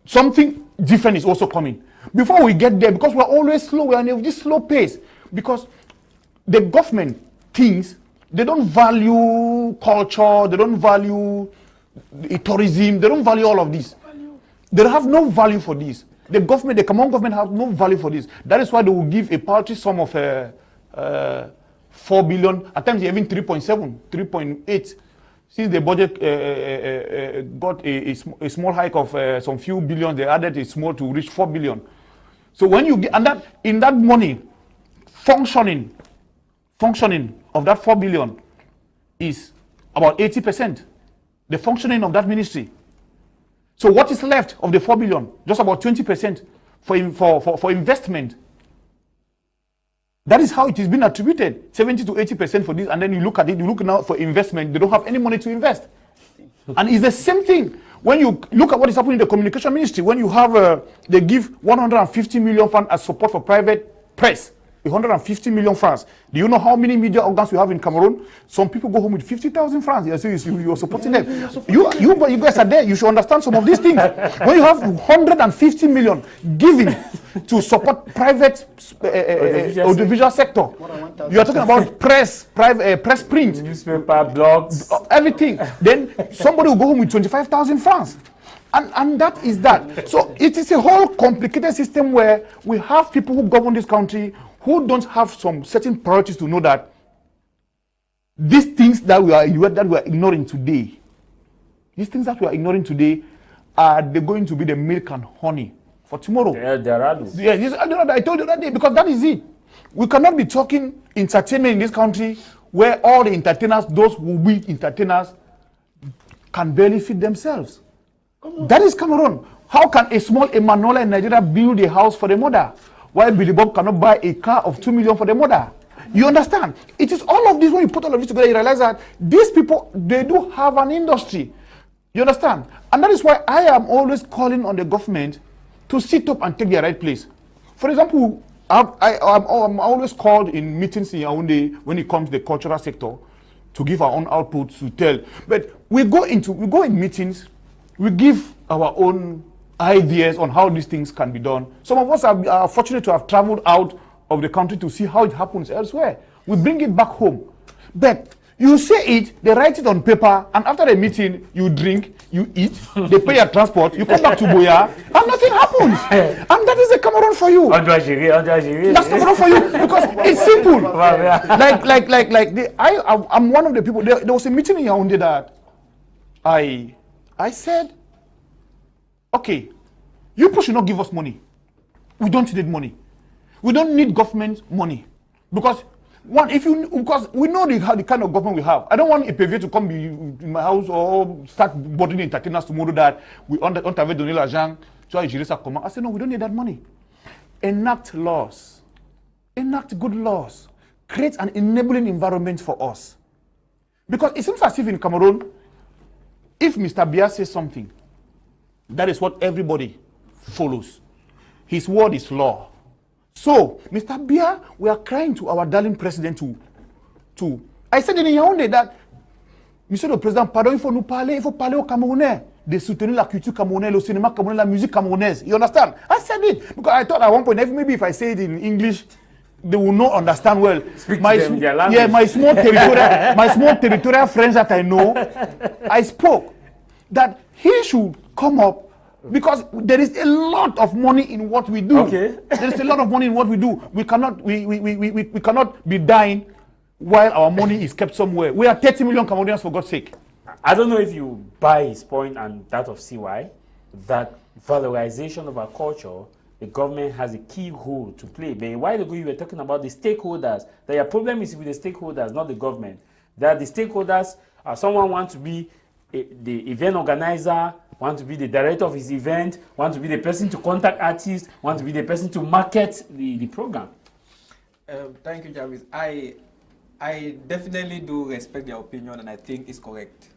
something different is also coming. Before we get there, because we're always slow, we're on this slow pace, because the government thinks they don't value culture, they don't value tourism, they don't value all of this. They have no value for this. The Cameroon government has no value for this. That is why they will give a paltry sum of 4 billion, at times even 3.7, 3.8. Since the budget got a small hike of some few billions, they added a small to reach 4 billion. So when you get, and that in that money, functioning of that 4 billion is about 80%. The functioning of that ministry. So what is left of the 4 billion? Just about 20% for investment. That is how it is being attributed. 70 to 80% for this, and then you look at it, you look now for investment, they don't have any money to invest. And it's the same thing when you look at what is happening in the communication ministry, when you have, they give 150 million funds as support for private press. 150 million francs. Do you know how many media organs we have in Cameroon? Some people go home with 50,000 francs. You're supporting them. You guys are there. You should understand some of these things. When you have 150 million given to support private audiovisual sector, you are talking about press print, newspaper, blogs, everything. Then somebody will go home with 25,000 francs. And that is that. So it is a whole complicated system where we have people who govern this country who don't have some certain priorities to know that these things that we are ignoring today, are they going to be the milk and honey for tomorrow? Yes, I told you that day, because that is it. We cannot be talking entertainment in this country where all the entertainers, those who will be entertainers, can barely feed themselves. That is Cameroon. How can a small Emmanuel in Nigeria build a house for the mother, while Billy Bob cannot buy a car of 2 million for the mother? You understand? It is all of this. When you put all of this together, you realize that these people, they do have an industry. You understand? And that is why I am always calling on the government to sit up and take their right place. For example, I'm always called in meetings in Yaoundé when it comes to the cultural sector to give our own output, to tell. But we go in meetings, we give our own ideas on how these things can be done. Some of us are fortunate to have traveled out of the country to see how it happens elsewhere. We bring it back home. But you say it, they write it on paper, and after the meeting, you drink, you eat, they pay your transport, you come back to Boya, and nothing happens. And that is the Cameroon for you. That's Cameroon for you, because it's simple. I'm one of the people, there was a meeting in Yaoundé that I said, okay, you people should not give us money. We don't need money. We don't need government money. Because because we know the kind of government we have. I don't want a PV to come be in my house or start boarding entertainers tomorrow that we on t'avait donné l'argent, tu vas gérer ça comment. I said, no, we don't need that money. Enact laws. Enact good laws. Create an enabling environment for us. Because it seems as if in Cameroon, if Mr. Bia says something, that is what everybody follows. His word is law. So, Mr. Bia, we are crying to our darling president to I said in Yaoundé that, Monsieur le Président, pardon, il faut parler aux Camerounais, de soutenir la culture camerounaise, le cinéma camerounais, la musique camerounaise. You understand? I said it because I thought at one point, maybe if I say it in English, they will not understand well. My small territorial friends that I know, I spoke that he should come up. Because there is a lot of money in what we do. Okay. There is a lot of money in what we do. We cannot be dying while our money is kept somewhere. We are 30 million Cameroonians, for God's sake. I don't know if you buy his point and that of CY, that valorization of our culture, the government has a key role to play. But a while ago you were talking about the stakeholders. That your problem is with the stakeholders, not the government. That the stakeholders, someone wants to be the event organizer, want to be the director of his event, want to be the person to contact artists, want to be the person to market the program. Thank you, Jarvis. I definitely do respect their opinion, and I think it's correct.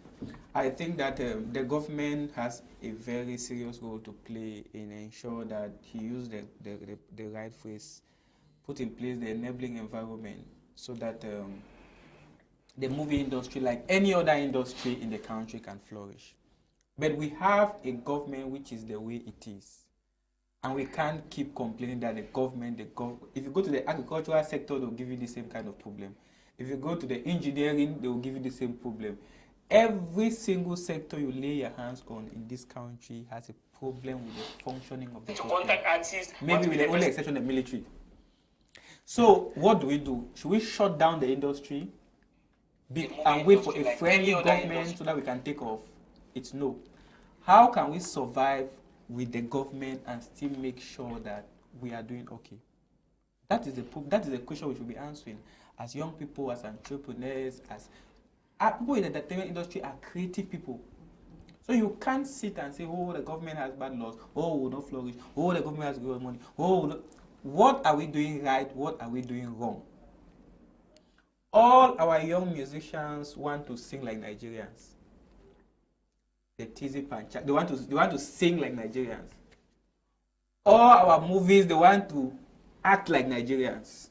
I think that the government has a very serious role to play in ensure that he used the right phrase, put in place the enabling environment so that the movie industry, like any other industry in the country, can flourish. But we have a government which is the way it is. And we can't keep complaining that the government, if you go to the agricultural sector, they'll give you the same kind of problem. If you go to the engineering, they will give you the same problem. Every single sector you lay your hands on in this country has a problem with the functioning of the government. Maybe with the only exception of the military. So what do? Should we shut down the industry and wait for a friendly government so that we can take off? It's no. How can we survive with the government and still make sure that we are doing okay? That is the question we should be answering. As young people, as entrepreneurs, as people in the entertainment industry are creative people. So you can't sit and say, oh, the government has bad laws, oh, we will not flourish, oh, the government has good money, oh, what are we doing right, what are we doing wrong? All our young musicians want to sing like Nigerians. The Tizi Pancha, they want to sing like Nigerians. All our movies, they want to act like Nigerians.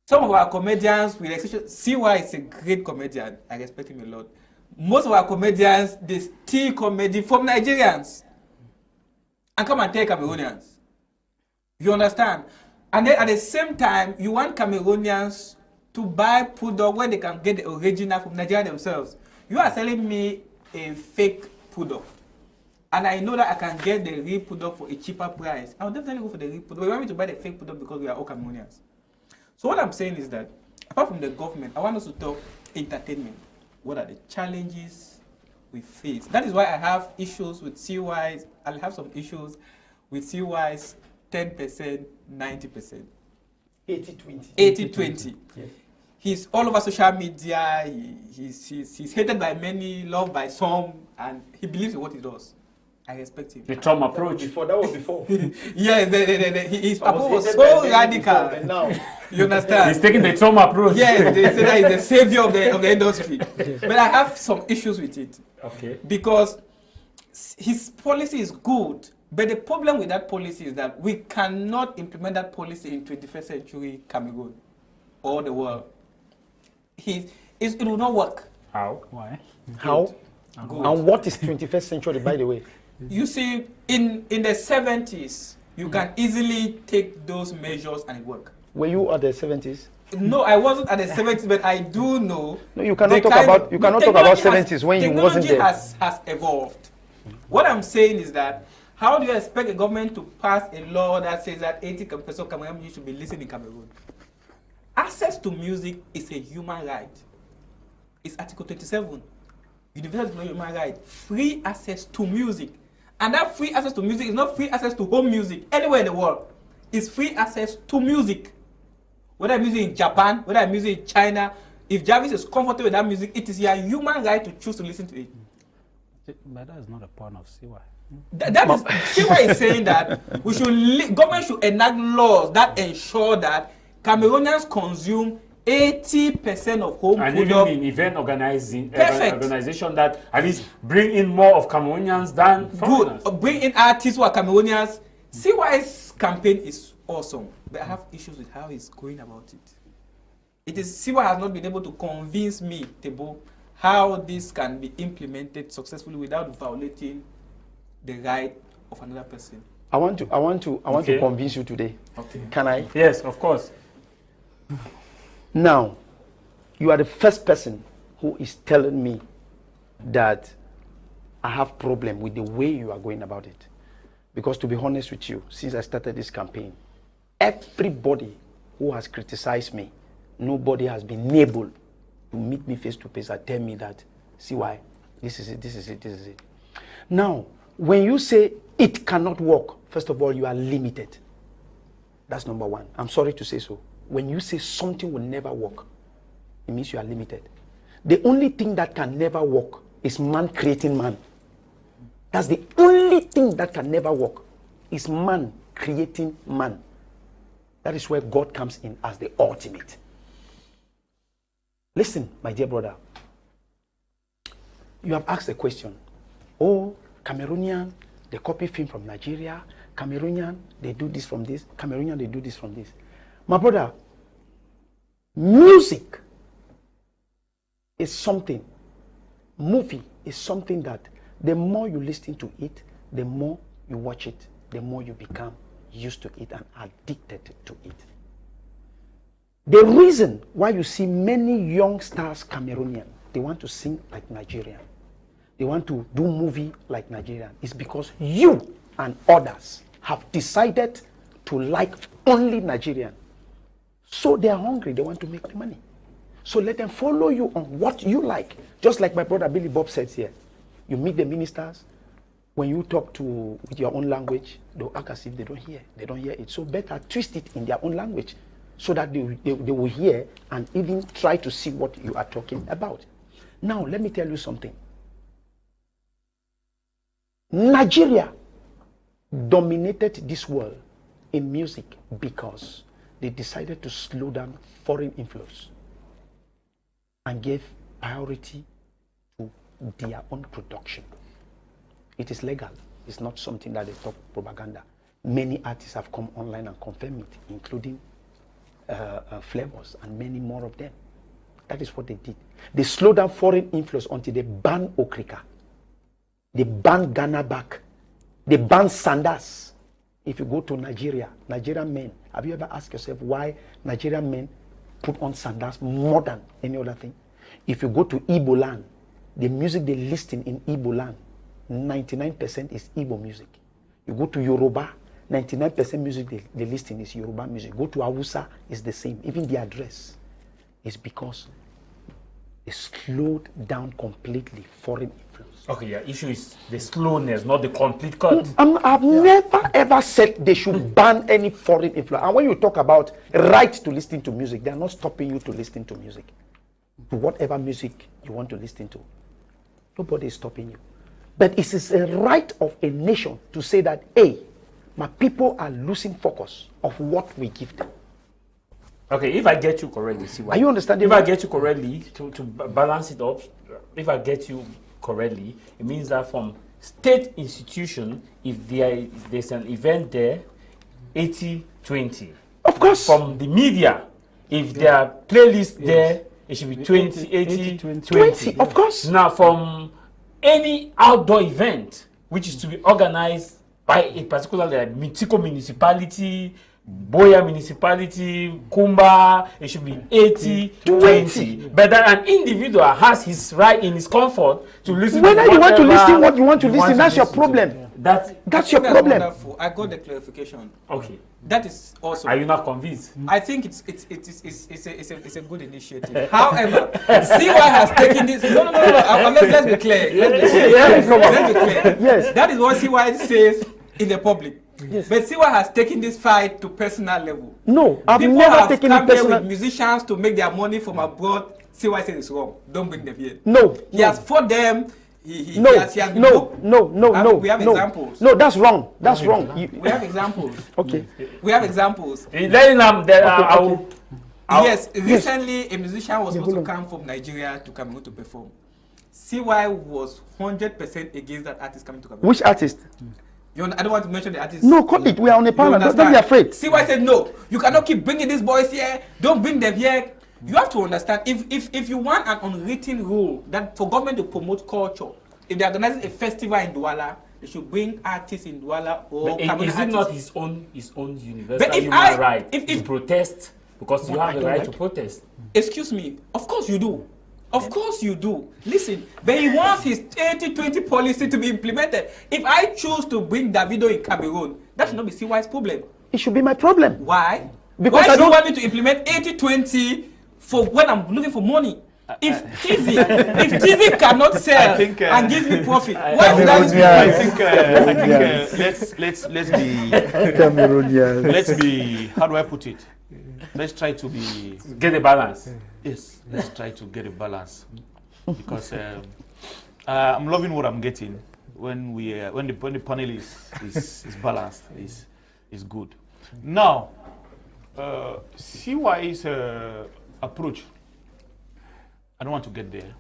Some of our comedians, with exception, CY is a great comedian. I respect him a lot. Most of our comedians, they steal comedy from Nigerians and come and take Cameroonians. You understand? And then at the same time, you want Cameroonians to buy product where they can get the original from Nigeria themselves. You are selling me a fake product, and I know that I can get the real product for a cheaper price. I'll definitely go for the real product. You want me to buy the fake product because we are all Cameroonians. So what I'm saying is that, apart from the government, I want us to talk entertainment. What are the challenges we face? That is why I have issues with CYs. I'll have some issues with CYs 10%, 90%. 80-20. 80-20. Yes. He's all over social media. He's hated by many, loved by some, and he believes in what he does. I respect him. The Trump approach. That was before. Yes, his approach was so radical. Before, now. You understand? He's taking the Trump approach. Yes, they say that he's the savior of the industry. But I have some issues with it. Okay. Because his policy is good, but the problem with that policy is that we cannot implement that policy in 21st century Cameroon or the world. It will not work. How? Why? How? Good. And what is 21st century, by the way? You see, in the 70s, you can easily take those measures and it work. Were you at the 70s? No, I wasn't at the 70s, but I do know. No, you cannot talk about talk about 70s when you wasn't there. Technology has evolved. What I'm saying is that how do you expect a government to pass a law that says that 80% of Cameroon should be listening in Cameroon? Access to music is a human right. It's Article 27. Universal human right. Free access to music. And that free access to music is not free access to home music anywhere in the world. It's free access to music. Whether I'm using in Japan, whether I'm using in China, if Jarvis is comfortable with that music, it is your human right to choose to listen to it. But that is not a point of CY. That is, CY is saying that government should enact laws that ensure that Cameroonians consume 80% of home and food. even in event organization that at least bring in more of Cameroonians than foreigners. Good. Bring in artists who are Cameroonians. CY's campaign is awesome, but I have issues with how he's going about it. CY has not been able to convince me, Tebo, how this can be implemented successfully without violating the right of another person. I want to convince you today. Okay. Can I? Yes, of course. Now, you are the first person who is telling me that I have problem with the way you are going about it. Because to be honest with you, since I started this campaign, everybody who has criticized me, nobody has been able to meet me face to face and tell me that, see why, this is it. Now, when you say it cannot work, first of all, you are limited. That's number one. I'm sorry to say so. When you say something will never work, it means you are limited. The only thing that can never work is man creating man. That's the only thing that can never work, is man creating man. That is where God comes in as the ultimate. Listen, my dear brother. You have asked a question. Oh, Cameroonian, they copy film from Nigeria. Cameroonian, they do this from this. Cameroonian, they do this from this. My brother, music is something, movie is something that the more you listen to it, the more you watch it, the more you become used to it and addicted to it. The reason why you see many young stars Cameroonian, they want to sing like Nigerian, they want to do movie like Nigerian, is because you and others have decided to like only Nigerian. So they are hungry, they want to make the money. So let them follow you on what you like. Just like my brother Billy Bob said here. You meet the ministers, when you talk with your own language, they'll act as if they don't hear. They don't hear it. So better twist it in their own language so that they will hear and even try to see what you are talking about. Now, let me tell you something. Nigeria dominated this world in music because they decided to slow down foreign influence and gave priority to their own production. It is legal. It's not something that they talk propaganda. Many artists have come online and confirmed it, including Flavors and many more of them. That is what they did. They slowed down foreign influence until they banned Okrika. They banned Ghana back. They banned Sanders. If you go to Nigeria, Nigerian men, have you ever asked yourself why Nigerian men put on sandals more than any other thing? If you go to Igbo land, the music they listen in Igbo land, 99% is Igbo music. You go to Yoruba, 99% music they listen is Yoruba music. Go to Hausa, it's the same. Even the address is because they slowed down completely foreign influence. Okay, your issue is the slowness, not the complete cut. I've never ever said they should ban any foreign influence. And when you talk about right to listen to music, they are not stopping you to listen to music. To whatever music you want to listen to. Nobody is stopping you. But it is a right of a nation to say that, hey, my people are losing focus of what we give them. Okay, if I get you correctly, see why. Are you understanding? If I get you correctly, to balance it up, if I get you correctly, it means that from state institution, if there's an event there, 80-20. Of course. From the media, if there are playlists there, it should be 20. Of course. Now, from any outdoor event, which is to be organized by a particular Mitiko municipality, Boya municipality, Kumba, it should be 80-20. But that an individual has his right in his comfort to listen Whether to you want to listen what you want to listen, that's your problem. That's your problem. Wonderful. I got the clarification. Okay. That is also. Are you not convinced? I think it's a good initiative. However, CY has taken this. No. Let's be clear. Let's be clear. Yes. That is what CY says in the public. Yes. But CY has taken this fight to personal level. No, I've People never have taken it come here personal. with musicians to make their money from abroad. CY says it's wrong. Don't bring them here. No. He has fought them. He No, has been no, we have examples. No, that's wrong. That's wrong. We have examples. Okay. We have examples. Yes, recently a musician was supposed to come from Nigeria to Cameroon to perform. CY was 100% against that artist coming to Cameroon. Which artist? I don't want to mention the artist. No, call it. We are on a panel. Don't be afraid. CY said no. You cannot keep bringing these boys here. Don't bring them here. You have to understand, if you want an unwritten rule that for government to promote culture, if they're organizing a festival in Douala, they should bring artists in Douala or Cameroon. Is it not his own universal human right to protest? Because you have the right to protest. Excuse me. Of course you do. Of course you do. Listen, but he wants his 80-20 policy to be implemented. If I choose to bring Davido in Cameroon, that should not be CY's problem. It should be my problem. Why? Because why should you want me to implement 80-20 for when I'm looking for money? If Tizzy cannot sell and give me profit, why should I think let's be Cameroonians. Let's be, how do I put it? Let's try to get a balance. Yes, let's try to get a balance, because I'm loving what I'm getting when the panel is balanced, is good. Now, CY's approach, I don't want to get there,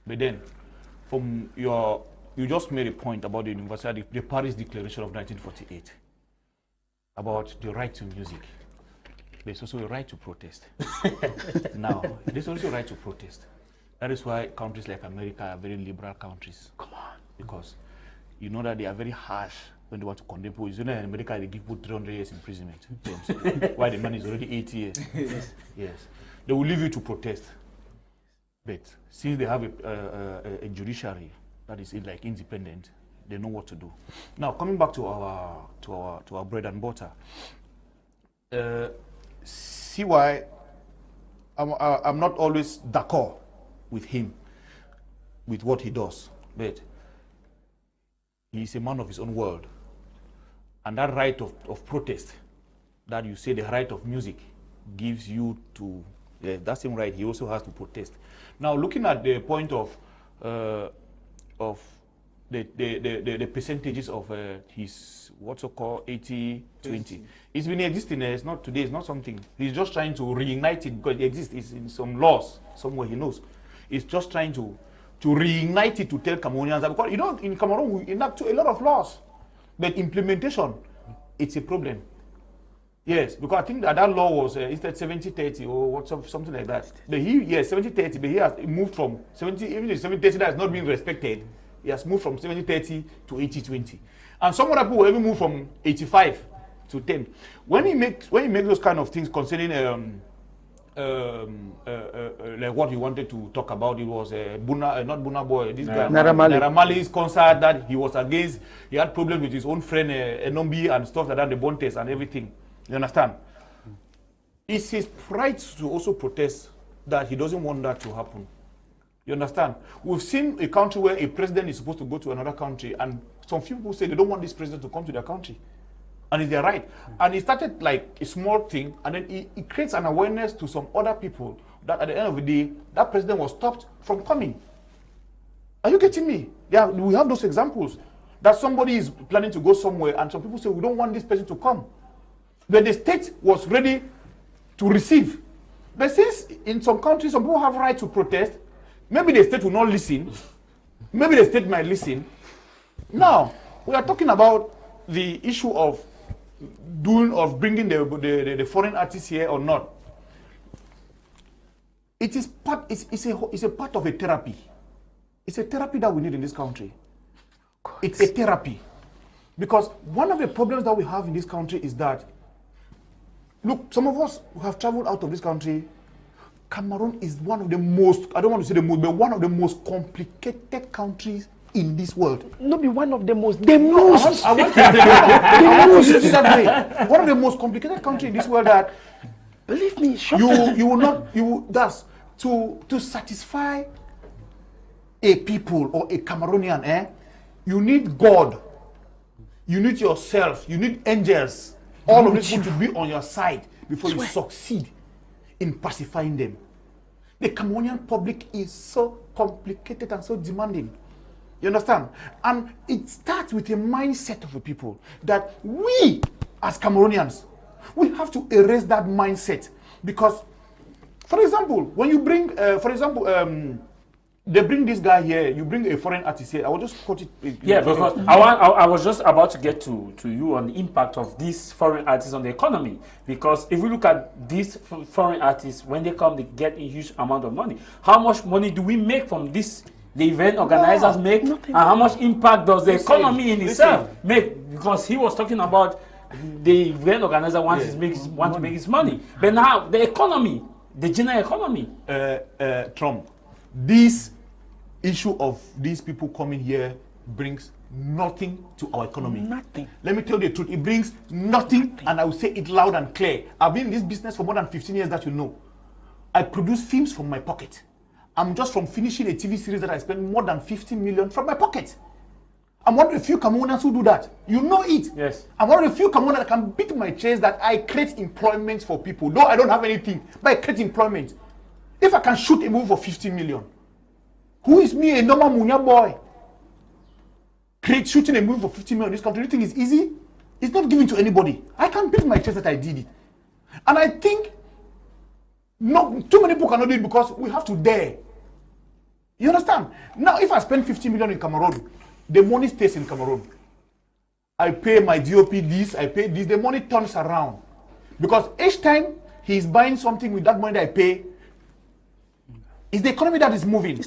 but then from you just made a point about the universal, the Paris Declaration of 1948, about the right to music. There's also a right to protest. Now, there's also a right to protest. That is why countries like America are very liberal countries. Come on. Because you know that they are very harsh when they want to condemn people. You know, in America, they give people 300 years imprisonment. Why the man is already 80 years. Yes. They will leave you to protest. But since they have a judiciary that is like independent, they know what to do. Now, coming back to our bread and butter. CY, I'm not always d'accord with him, with what he does, but he's a man of his own world. And that right of protest, that you say the right of music gives you to, that same right he also has to protest. Now, looking at the point of the percentages of his what's so called 80-20. It's been existing. It's not today. It's not something. He's just trying to reignite it because it exists. It's in some laws somewhere. He knows. He's just trying to reignite it to tell Cameroonians that, because you know in Cameroon we enact a lot of laws, but implementation, it's a problem. Yes, because I think that law was instead 70-30 or something like that. But 70-30, but he has moved from 70, even the 70-30 that is not being respected. He has moved from 70-30 to 80-20. And some other people will even move from 85 to 10. When he makes those kind of things concerning like what he wanted to talk about, it was not Buna Boy, this guy Naira Marley's concert that he was against. He had problems with his own friend Enombi and stuff like that, the Bontes and everything. You understand? It's his pride to also protest that he doesn't want that to happen. You understand? We've seen a country where a president is supposed to go to another country, and some people say they don't want this president to come to their country. And it's their right. And it started like a small thing, and then it creates an awareness to some other people that at the end of the day, that president was stopped from coming. Are you getting me? Yeah, we have those examples. That somebody is planning to go somewhere, and some people say, we don't want this person to come. But the state was ready to receive. But since in some countries, some people have right to protest, maybe the state will not listen. Maybe the state might listen. Now, we are talking about the issue of bringing the foreign artists here or not. It is part. It's a part of a therapy. It's a therapy that we need in this country. It's a therapy, because one of the problems that we have in this country is that look, some of us who have traveled out of this country, Cameroon is one of the most, I don't want to say the most, but one of the most complicated countries in this world. Not be one of the most, the most. I want to use it that way. One of the most complicated countries in this world that, believe me, that's to satisfy a people or a Cameroonian, you need God, you need yourself, you need angels, all of these people to be on your side before you succeed in pacifying them. The Cameroonian public is so complicated and so demanding. You understand? And it starts with a mindset of the people that we, as Cameroonians, we have to erase that mindset. Because, for example, when you bring, they bring this guy here, you bring a foreign artist here, I will just quote it. Yeah, because I was just about to get to you on the impact of these foreign artists on the economy. Because if we look at these foreign artists, when they come, they get a huge amount of money. How much money do we make from this? The event organizers make, and how much impact does the economy in itself make? Because he was talking about the event organizer wants to make his money. But now, the economy, the general economy. Trump, this issue of these people coming here brings nothing to our economy. Nothing. Let me tell you the truth, it brings nothing, and I will say it loud and clear. I've been in this business for more than 15 years, that you know. I produce films from my pocket. I'm just from finishing a TV series that I spent more than 50 million from my pocket. I'm one of the few Cameroonians who do that. You know it. Yes. I'm one of the few Cameroonians that can beat my chest that I create employment for people. Though I don't have anything, but I create employment. If I can shoot a movie for 50 million, who is me, a normal Munya boy, shooting a movie for 50 million in this country? Do you think it's easy? It's not given to anybody. I can beat my chest that I did it. And I think too many people cannot do it because we have to dare. You understand? Now, if I spend 50 million in Cameroon, the money stays in Cameroon. I pay my DOP this, I pay this, the money turns around. Because each time he's buying something with that money that I pay, it's the economy that is moving.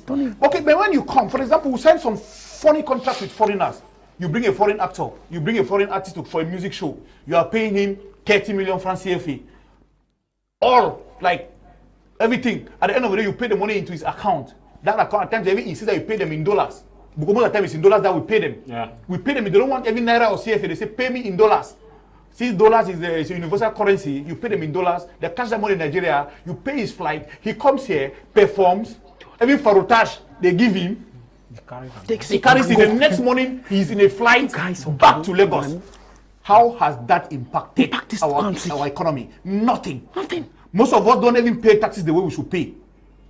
Okay, but when you come, for example, we sign some funny contracts with foreigners. You bring a foreign actor, you bring a foreign artist for a music show, you are paying him 30 million francs CFA. All, like, everything. At the end of the day, you pay the money into his account. That account, at times, they even insist that you pay them in dollars. Because most of the time it's in dollars that we pay them. Yeah. We pay them. They don't want every naira or CFA. They say, pay me in dollars. Since dollars is a universal currency, you pay them in dollars. They cash that money in Nigeria. You pay his flight. He comes here, performs. Every farotage they give him, he carries it. The next morning, he's in a flight back to Lagos. How has that impacted our economy? Nothing. Most of us don't even pay taxes the way we should pay.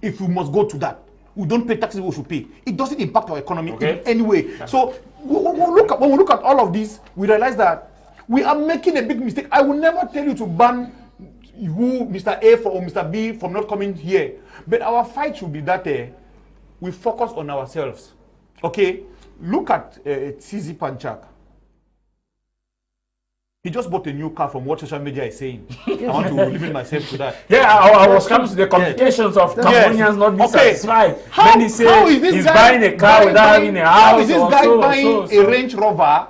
If we must go to that, we don't pay taxes the way we should pay. It doesn't impact our economy in any way. So when we look at all of this, we realize that we are making a big mistake. I will never tell you to ban Mr. A or Mr. B from not coming here. But our fight should be that we focus on ourselves. Okay? Look at Tizi Panchak. He just bought a new car from what social media is saying. I want to limit myself to that. Yeah, I was coming to the complications of Cameroonians not being satisfied. When he says he's buying a car without having a house. How is this guy buying a Range Rover?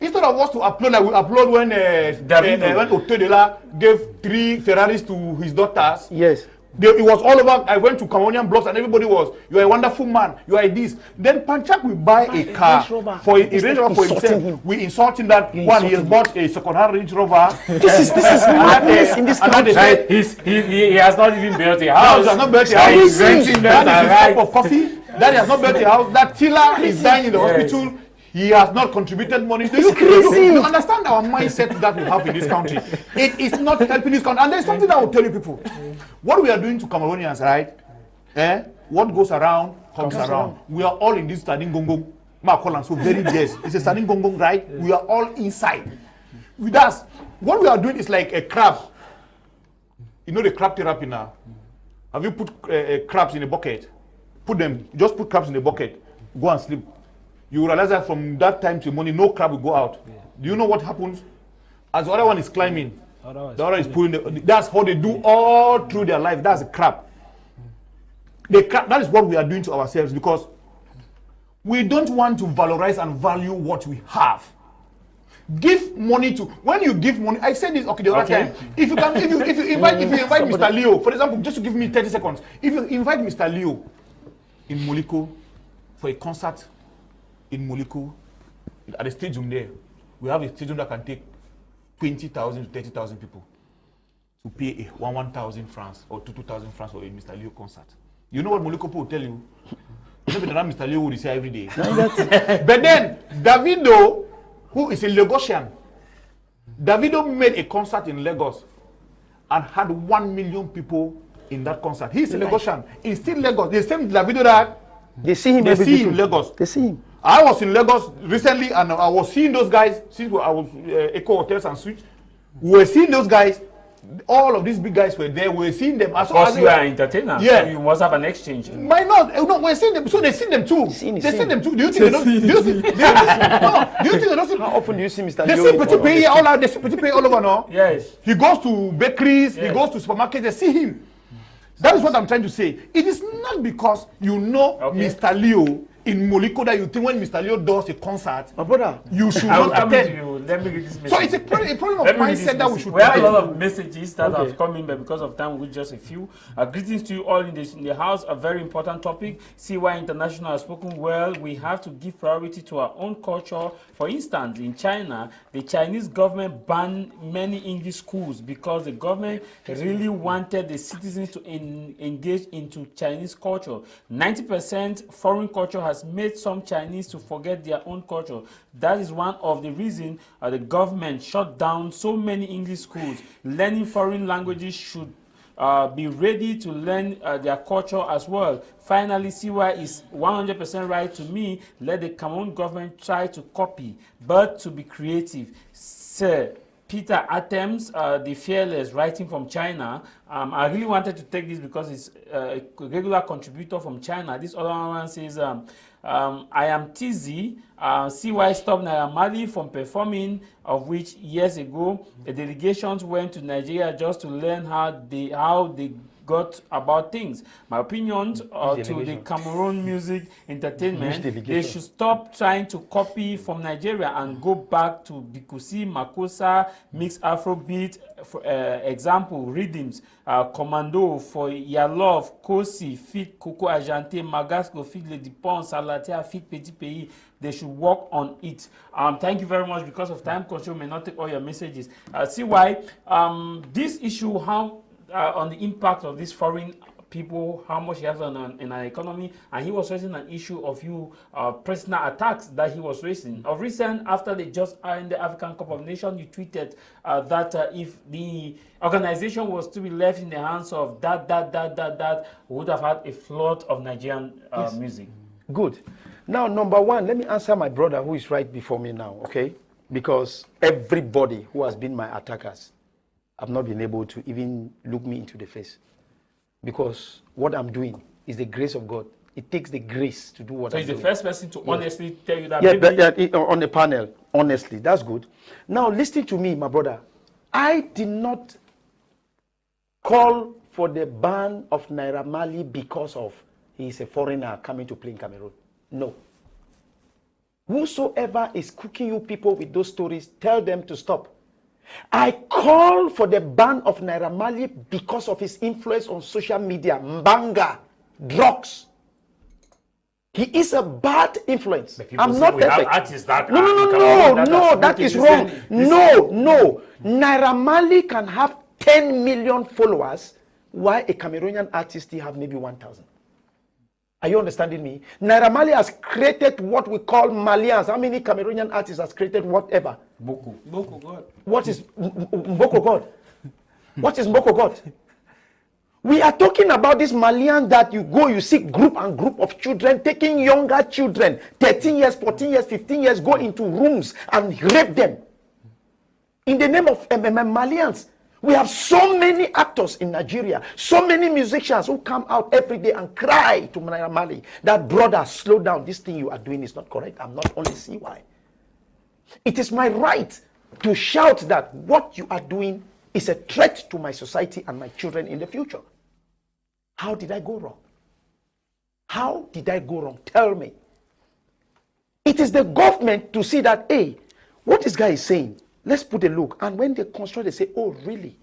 Instead of us to applaud, like we applaud when Otedela gave 3 Ferraris to his daughters. Yes. It was all over. I went to Cameroonian blogs and everybody was, you are a wonderful man, you are this. Then Panchak will buy a car for a Range Rover for himself. We insult him that one, he has bought a second-hand Range Rover. This is madness in this country. He has not even built a house. No, he has not built a house. He's renting that is his cup of coffee. That he has not built a house. That Tila is dying in the hospital. He has not contributed money. You understand our mindset that we have in this country. It is not helping this country. And there's something I will tell you people. What we are doing to Cameroonians, right? What goes around comes around. We are all in this standing gongong. So very yes. It's a standing gongong, right? We are all inside. With us, what we are doing is like a crab. You know the crab therapy now? Have you put crabs in a bucket? Just put crabs in a bucket. Go and sleep. You realize that from that time to morning, no crab will go out. Yeah. Do you know what happens? As the other one is climbing, the other is pulling. That's how they do all through their life. That's a crab. That is what we are doing to ourselves because we don't want to valorize and value what we have. Give money to, when you give money, I said this the other time. If you invite Mr. Leo, for example, just to give me 30 seconds. If you invite Mr. Leo in Moliko for a concert in Moliko, at the stadium there, we have a stadium that can take 20,000 to 30,000 people to pay 1,000 francs or 2,000 francs for a Mr. Leo concert. You know what Moliko will tell you? You know Mr. Leo would say every day. But then Davido, who is a Lagosian, Davido made a concert in Lagos and had 1 million people in that concert. He's a Lagosian. He's still Lagos. The same Davido that they see him in Lagos. They see him. I was in Lagos recently and I was seeing those guys, since I was Eco Hotels and Suites. We were seeing those guys. All of these big guys were there. We were seeing them. Of course, you are an entertainer. Yeah. So you must have an exchange. Why not? No, we're seeing them. So they see them too. They see them too. Do you think they don't? Do you think they don't see? How often do you see Mr. They see Petit Pays all out. They see Petit Pays all over now. Yes. He goes to bakeries. Yes. He goes to supermarkets. They see him. That is what I'm trying to say. It is not because you know Mr. Leo in Moliko that you think when Mr. Leo does a concert, my brother, you should not attend. Let me read this message. So it's a problem of mindset that we should. We have a lot of messages that have come in, but because of time, with just a few. Greetings to you all in the house. A very important topic. CY International has spoken well. We have to give priority to our own culture. For instance, in China, the Chinese government banned many English schools because the government really wanted the citizens to engage into Chinese culture. 90% foreign culture has made some Chinese to forget their own culture. That is one of the reasons the government shut down so many English schools. Learning foreign languages should be ready to learn their culture as well. Finally, CY is 100% right to me. Let the Cameroon government try to copy, but to be creative. Sir Peter Atems, the Fearless, writing from China. I really wanted to take this because it's a regular contributor from China. This other one says, I am TZ. CY stopped Naira Marley from performing, of which years ago, the delegations went to Nigeria just to learn how they got about things. My opinion to the Cameroon music entertainment, they should stop trying to copy from Nigeria and go back to Bikusi, Makosa, mixed Afrobeat, for example, rhythms, Commando, For Ya Love, Kosi, Fit Coco Agente, Magasco, Fit Lady Pon, Salatea, Fit Petit Pays. They should work on it. Thank you very much. Because of time control, may not take all your messages. See why this issue, how on the impact of these foreign people, how much he has on in our economy, and he was raising an issue of personal attacks that he was raising. Of recent, after they just in the African Cup of Nations, you tweeted that if the organization was to be left in the hands of that, we would have had a flood of Nigerian music. Good. Now, number one, let me answer my brother who is right before me now, okay? Because everybody who has been my attackers have not been able to even look me into the face. Because what I'm doing is the grace of God. It takes the grace to do what I'm doing. So he's the first person to honestly tell you that. Yeah, on the panel, honestly, that's good. Now, listen to me, my brother. I did not call for the ban of Naira Marley because of he is a foreigner coming to play in Cameroon. No. Whosoever is cooking you people with those stories, tell them to stop. I call for the ban of Naira Marley because of his influence on social media, mbanga, drugs. He is a bad influence. I'm not perfect. No, that is wrong. No. Naira Marley can have 10 million followers, while a Cameroonian artist still have maybe 1,000. Are you understanding me? Naira Marley has created what we call Malians. How many Cameroonian artists has created whatever? Mboko God. What is Mboko God? What is Mboko God? We are talking about this Malian that you see group of children, taking younger children, 13 years, 14 years, 15 years, go into rooms and rape them. In the name of Malians. We have so many actors in Nigeria, so many musicians who come out every day and cry to Naira Marley that, brother, slow down. This thing you are doing is not correct. I'm not only CY. It is my right to shout that what you are doing is a threat to my society and my children in the future. How did I go wrong? How did I go wrong? Tell me. It is the government to see that, hey, what this guy is saying, let's put a look. And when they construct, they say, oh, really?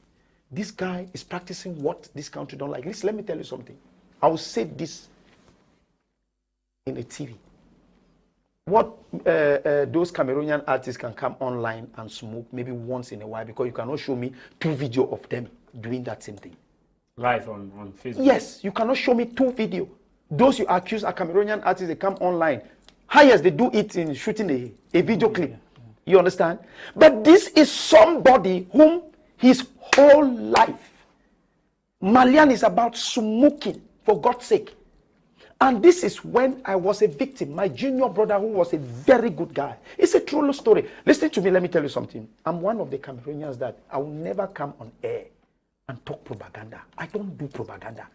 This guy is practicing what this country don't like. Listen, let me tell you something. I will say this in a TV. What those Cameroonian artists can come online and smoke maybe once in a while, because you cannot show me 2 videos of them doing that same thing. Live on Facebook? Yes, you cannot show me 2 videos. Those you accuse are Cameroonian artists, they come online. Highest, they do it in shooting a video clip. You understand? But this is somebody whom his whole life, Malian is about smoking, for God's sake. And this is when I was a victim. My junior brother, who was a very good guy. It's a true story. Listen to me, let me tell you something. I'm one of the Cameroonians that I will never come on air and talk propaganda. I don't do propaganda.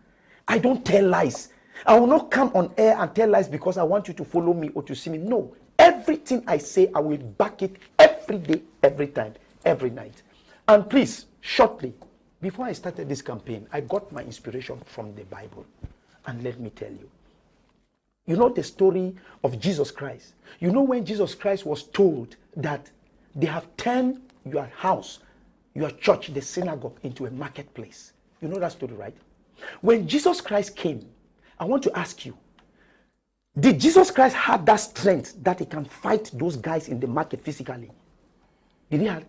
I don't tell lies. I will not come on air and tell lies because I want you to follow me or to see me. No. Everything I say, I will back it every day, every time, every night. And please, shortly, before I started this campaign, I got my inspiration from the Bible. And let me tell you, you know the story of Jesus Christ. You know when Jesus Christ was told that they have turned your house, your church, the synagogue, into a marketplace. You know that story, right? When Jesus Christ came, I want to ask you, did Jesus Christ have that strength that he can fight those guys in the market physically? Did he have?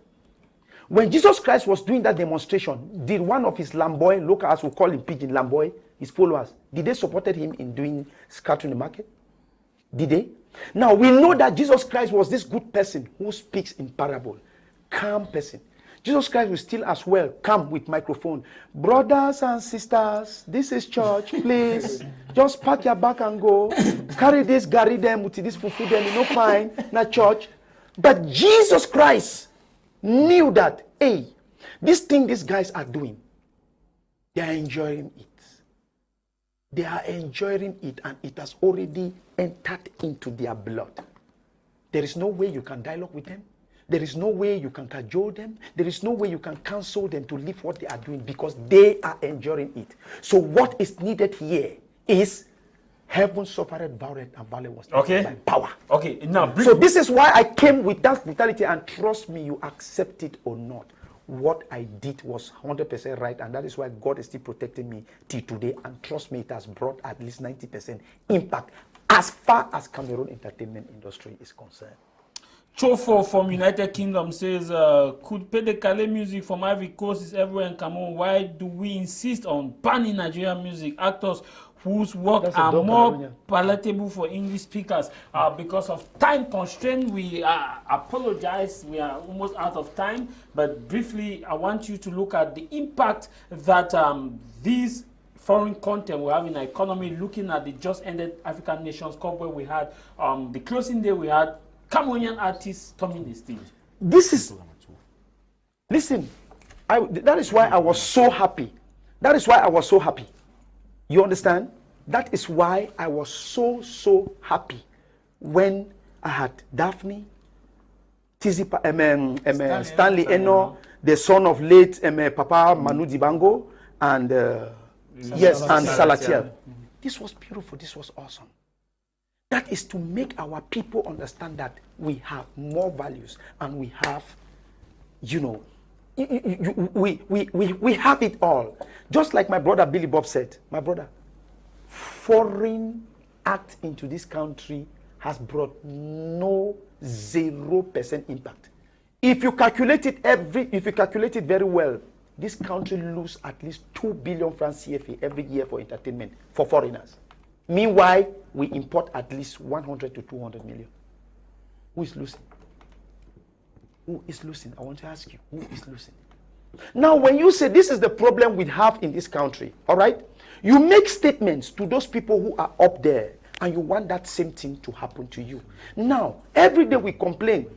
When Jesus Christ was doing that demonstration, did one of his lamboy, look as we call him pidgin lamboy, his followers, did they supported him in doing scattering the market? Did they? Now we know that Jesus Christ was this good person who speaks in parable, calm person. Jesus Christ will still as well come with microphone. Brothers and sisters, this is church, please. Just pack your back and go. Carry this, carry them, with this fufu them, you know, fine, not church. But Jesus Christ knew that, hey, this thing these guys are doing, they are enjoying it. They are enjoying it, and it has already entered into their blood. There is no way you can dialogue with them. There is no way you can cajole them. There is no way you can counsel them to leave what they are doing because they are enjoying it. So what is needed here is heaven suffered violence and violence was taken by power. Okay, now so this is why I came with that brutality, and trust me, you accept it or not. What I did was 100% right, and that is why God is still protecting me till today. And trust me, it has brought at least 90% impact as far as Cameroon entertainment industry is concerned. Chofo from United Kingdom says, could Pedekale music from Ivory Coast is everywhere in Cameroon? Why do we insist on banning Nigerian music? Actors whose work are more palatable for English speakers. Because of time constraint, we apologize. We are almost out of time. But briefly, I want you to look at the impact that these foreign content we have in our economy, looking at the just ended African Nations Cup where we had the closing day, we had Cameroonian artists coming the stage. This is, listen, that is why I was so happy. That is why I was so happy. You understand? That is why I was so happy when I had Daphne, Stanley Eno, the son of late Papa Manu Dibango, and yes, and Salatiel. This was beautiful. This was awesome. That is to make our people understand that we have more values and we have, you know, we have it all. Just like my brother Billy Bob said, my brother, foreign act into this country has brought no 0% impact. If you calculate it very well, this country loses at least 2 billion francs CFA every year for entertainment for foreigners. Meanwhile, we import at least 100 to 200 million. Who is losing? Who is losing? I want to ask you, who is losing? Now, when you say this is the problem we have in this country, all right? You make statements to those people who are up there, and you want that same thing to happen to you. Now, every day we complain.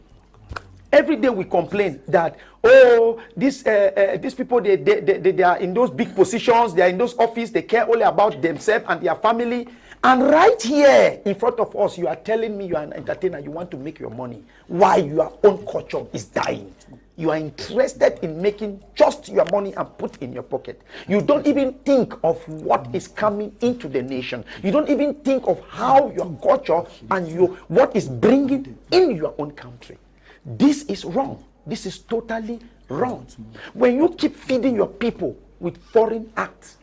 Every day we complain that, oh, these people, they are in those big positions, they are in those offices, they care only about themselves and their family. And right here in front of us, you are telling me you are an entertainer, you want to make your money, while your own culture is dying. You are interested in making just your money and put in your pocket. You don't even think of what is coming into the nation. You don't even think of how your culture and what is bringing in your own country. This is wrong. This is totally wrong. When you keep feeding your people with foreign acts,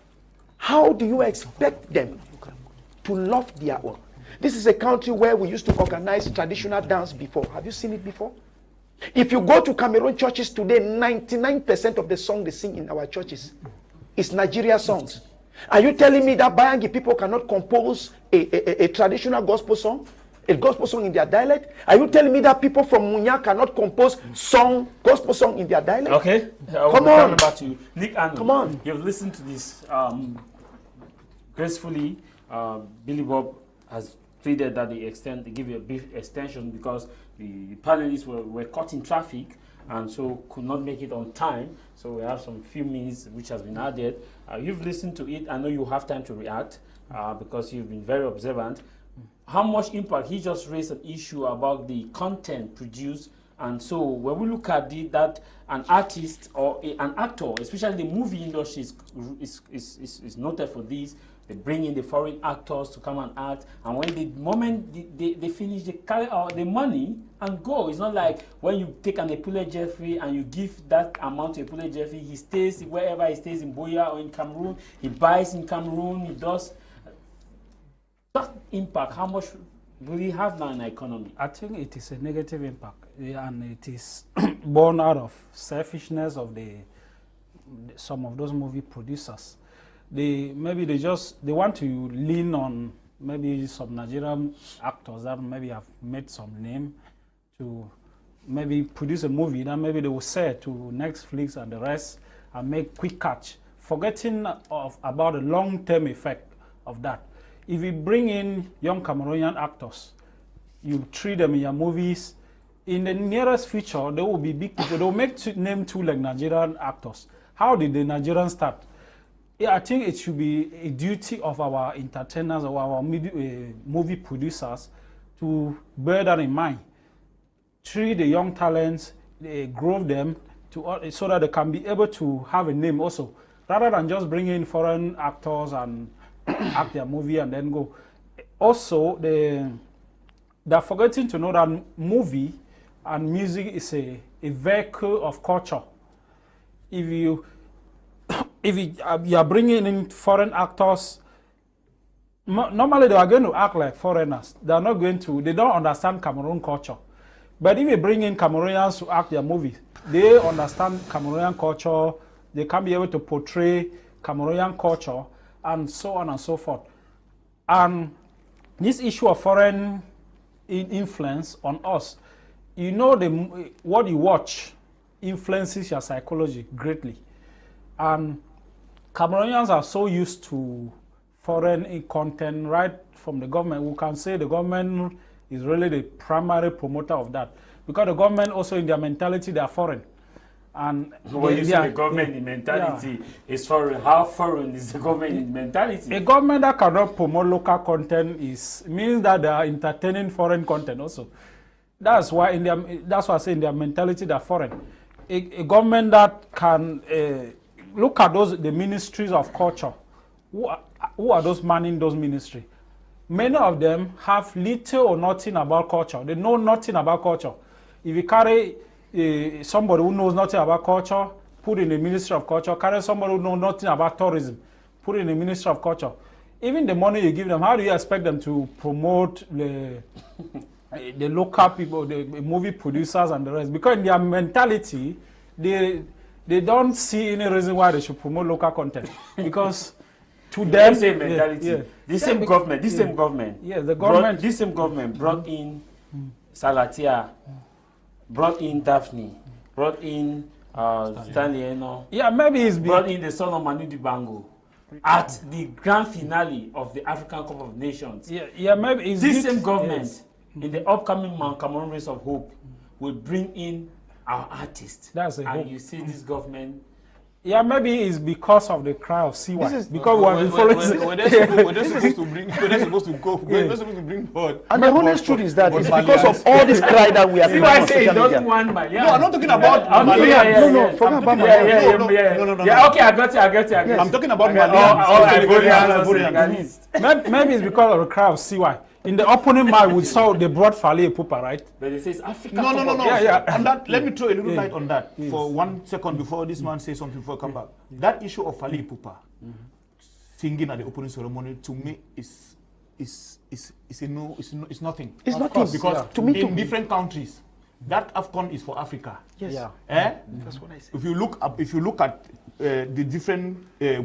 how do you expect them to love their own? This is a country where we used to organize traditional dance before. Have you seen it before? If you go to Cameroon churches today, 99% of the song they sing in our churches is Nigeria songs. Are you telling me that Bayangi people cannot compose a traditional gospel song? A gospel song in their dialect? Are you telling me that people from Munya cannot compose gospel song in their dialect? Okay. Come on. Back to you. Nick Arnold, come on. You've listened to this gracefully. Billy Bob has pleaded that they give you a brief extension because the panelists were caught in traffic and so could not make it on time. So we have some few minutes which has been added. You've listened to it. I know you have time to react because you've been very observant. How much impact? He just raised an issue about the content produced, and so when we look at that an artist or an actor, especially the movie industry is noted for this. They bring in the foreign actors to come and act, and when the moment they finish, they carry out the money and go. It's not like when you take an Epule Jeffrey and you give that amount to Epule Jeffrey, he stays wherever he stays in Boya or in Cameroon, he buys in Cameroon, he does. That impact, how much will we have now in the economy? I think it is a negative impact, and it is born out of selfishness of some of those movie producers. They want to lean on maybe some Nigerian actors that maybe have made some name to maybe produce a movie that maybe they will sell to Netflix and the rest and make quick catch, forgetting about the long-term effect of that. If you bring in young Cameroonian actors, you treat them in your movies, in the nearest future, they will be big people. They will make name too like Nigerian actors. How did the Nigerians start? Yeah, I think it should be a duty of our entertainers or our movie producers to bear that in mind. Treat the young talents, grow them so that they can be able to have a name also, rather than just bring in foreign actors and act their movie and then go. Also, they're forgetting to know that movie and music is a vehicle of culture. If you are bringing in foreign actors, normally they are going to act like foreigners. They don't understand Cameroon culture. But if you bring in Cameroonians to act their movies, they understand Cameroonian culture, they can be able to portray Cameroonian culture, and so on and so forth. And this issue of foreign influence on us, you know, what you watch influences your psychology greatly. And Cameroonians are so used to foreign content right from the government. We can say the government is really the primary promoter of that, because the government also in their mentality they are foreign. And when you say the government in mentality is foreign, how foreign is the government in mentality? A government that cannot promote local content means that they are entertaining foreign content also. That's why that's why I say in their mentality they're foreign. A government that can look at the ministries of culture. Who are those manning those ministries? Many of them have little or nothing about culture. They know nothing about culture. If you carry somebody who knows nothing about culture, put in the Ministry of Culture, carry somebody who knows nothing about tourism, put in the Ministry of Culture. Even the money you give them, how do you expect them to promote the local people, the movie producers and the rest? Because in their mentality, they don't see any reason why they should promote local content. Because to them, same mentality. This same government. Yes, the government. This same government brought in Salatia, brought in Daphne, brought in Stanley Eno. Yeah, maybe it's brought in the son of Manu Dibango at the grand finale of the African Cup of Nations. Yeah, maybe it's this same government in the upcoming Cameroon Race of Hope will bring in our artists. That's a hope. You see this government. Yeah, maybe it's because of the cry of CY. Because we have been following. We're supposed to bring. We're supposed to go. We're not supposed to bring God. And the honest truth is that it's because of all this cry that we are doing on social media. Doesn't want man. No, I'm not talking about. No, forget about Malawi. No. Yeah, okay, I got you. I'm talking about Ivorians. Maybe it's because of the cry of CY. in the opening match, we saw they brought Fally Ipupa, right? But it says Africa. No. Yeah. On that, let me throw a little light on that for 1 second before this man says something before I come back. That issue of Fally Ipupa singing at the opening ceremony, to me, is nothing. It's nothing because to me, in different countries, that AFCON is for Africa. Yes. Yeah. That's what I said. If you look at the different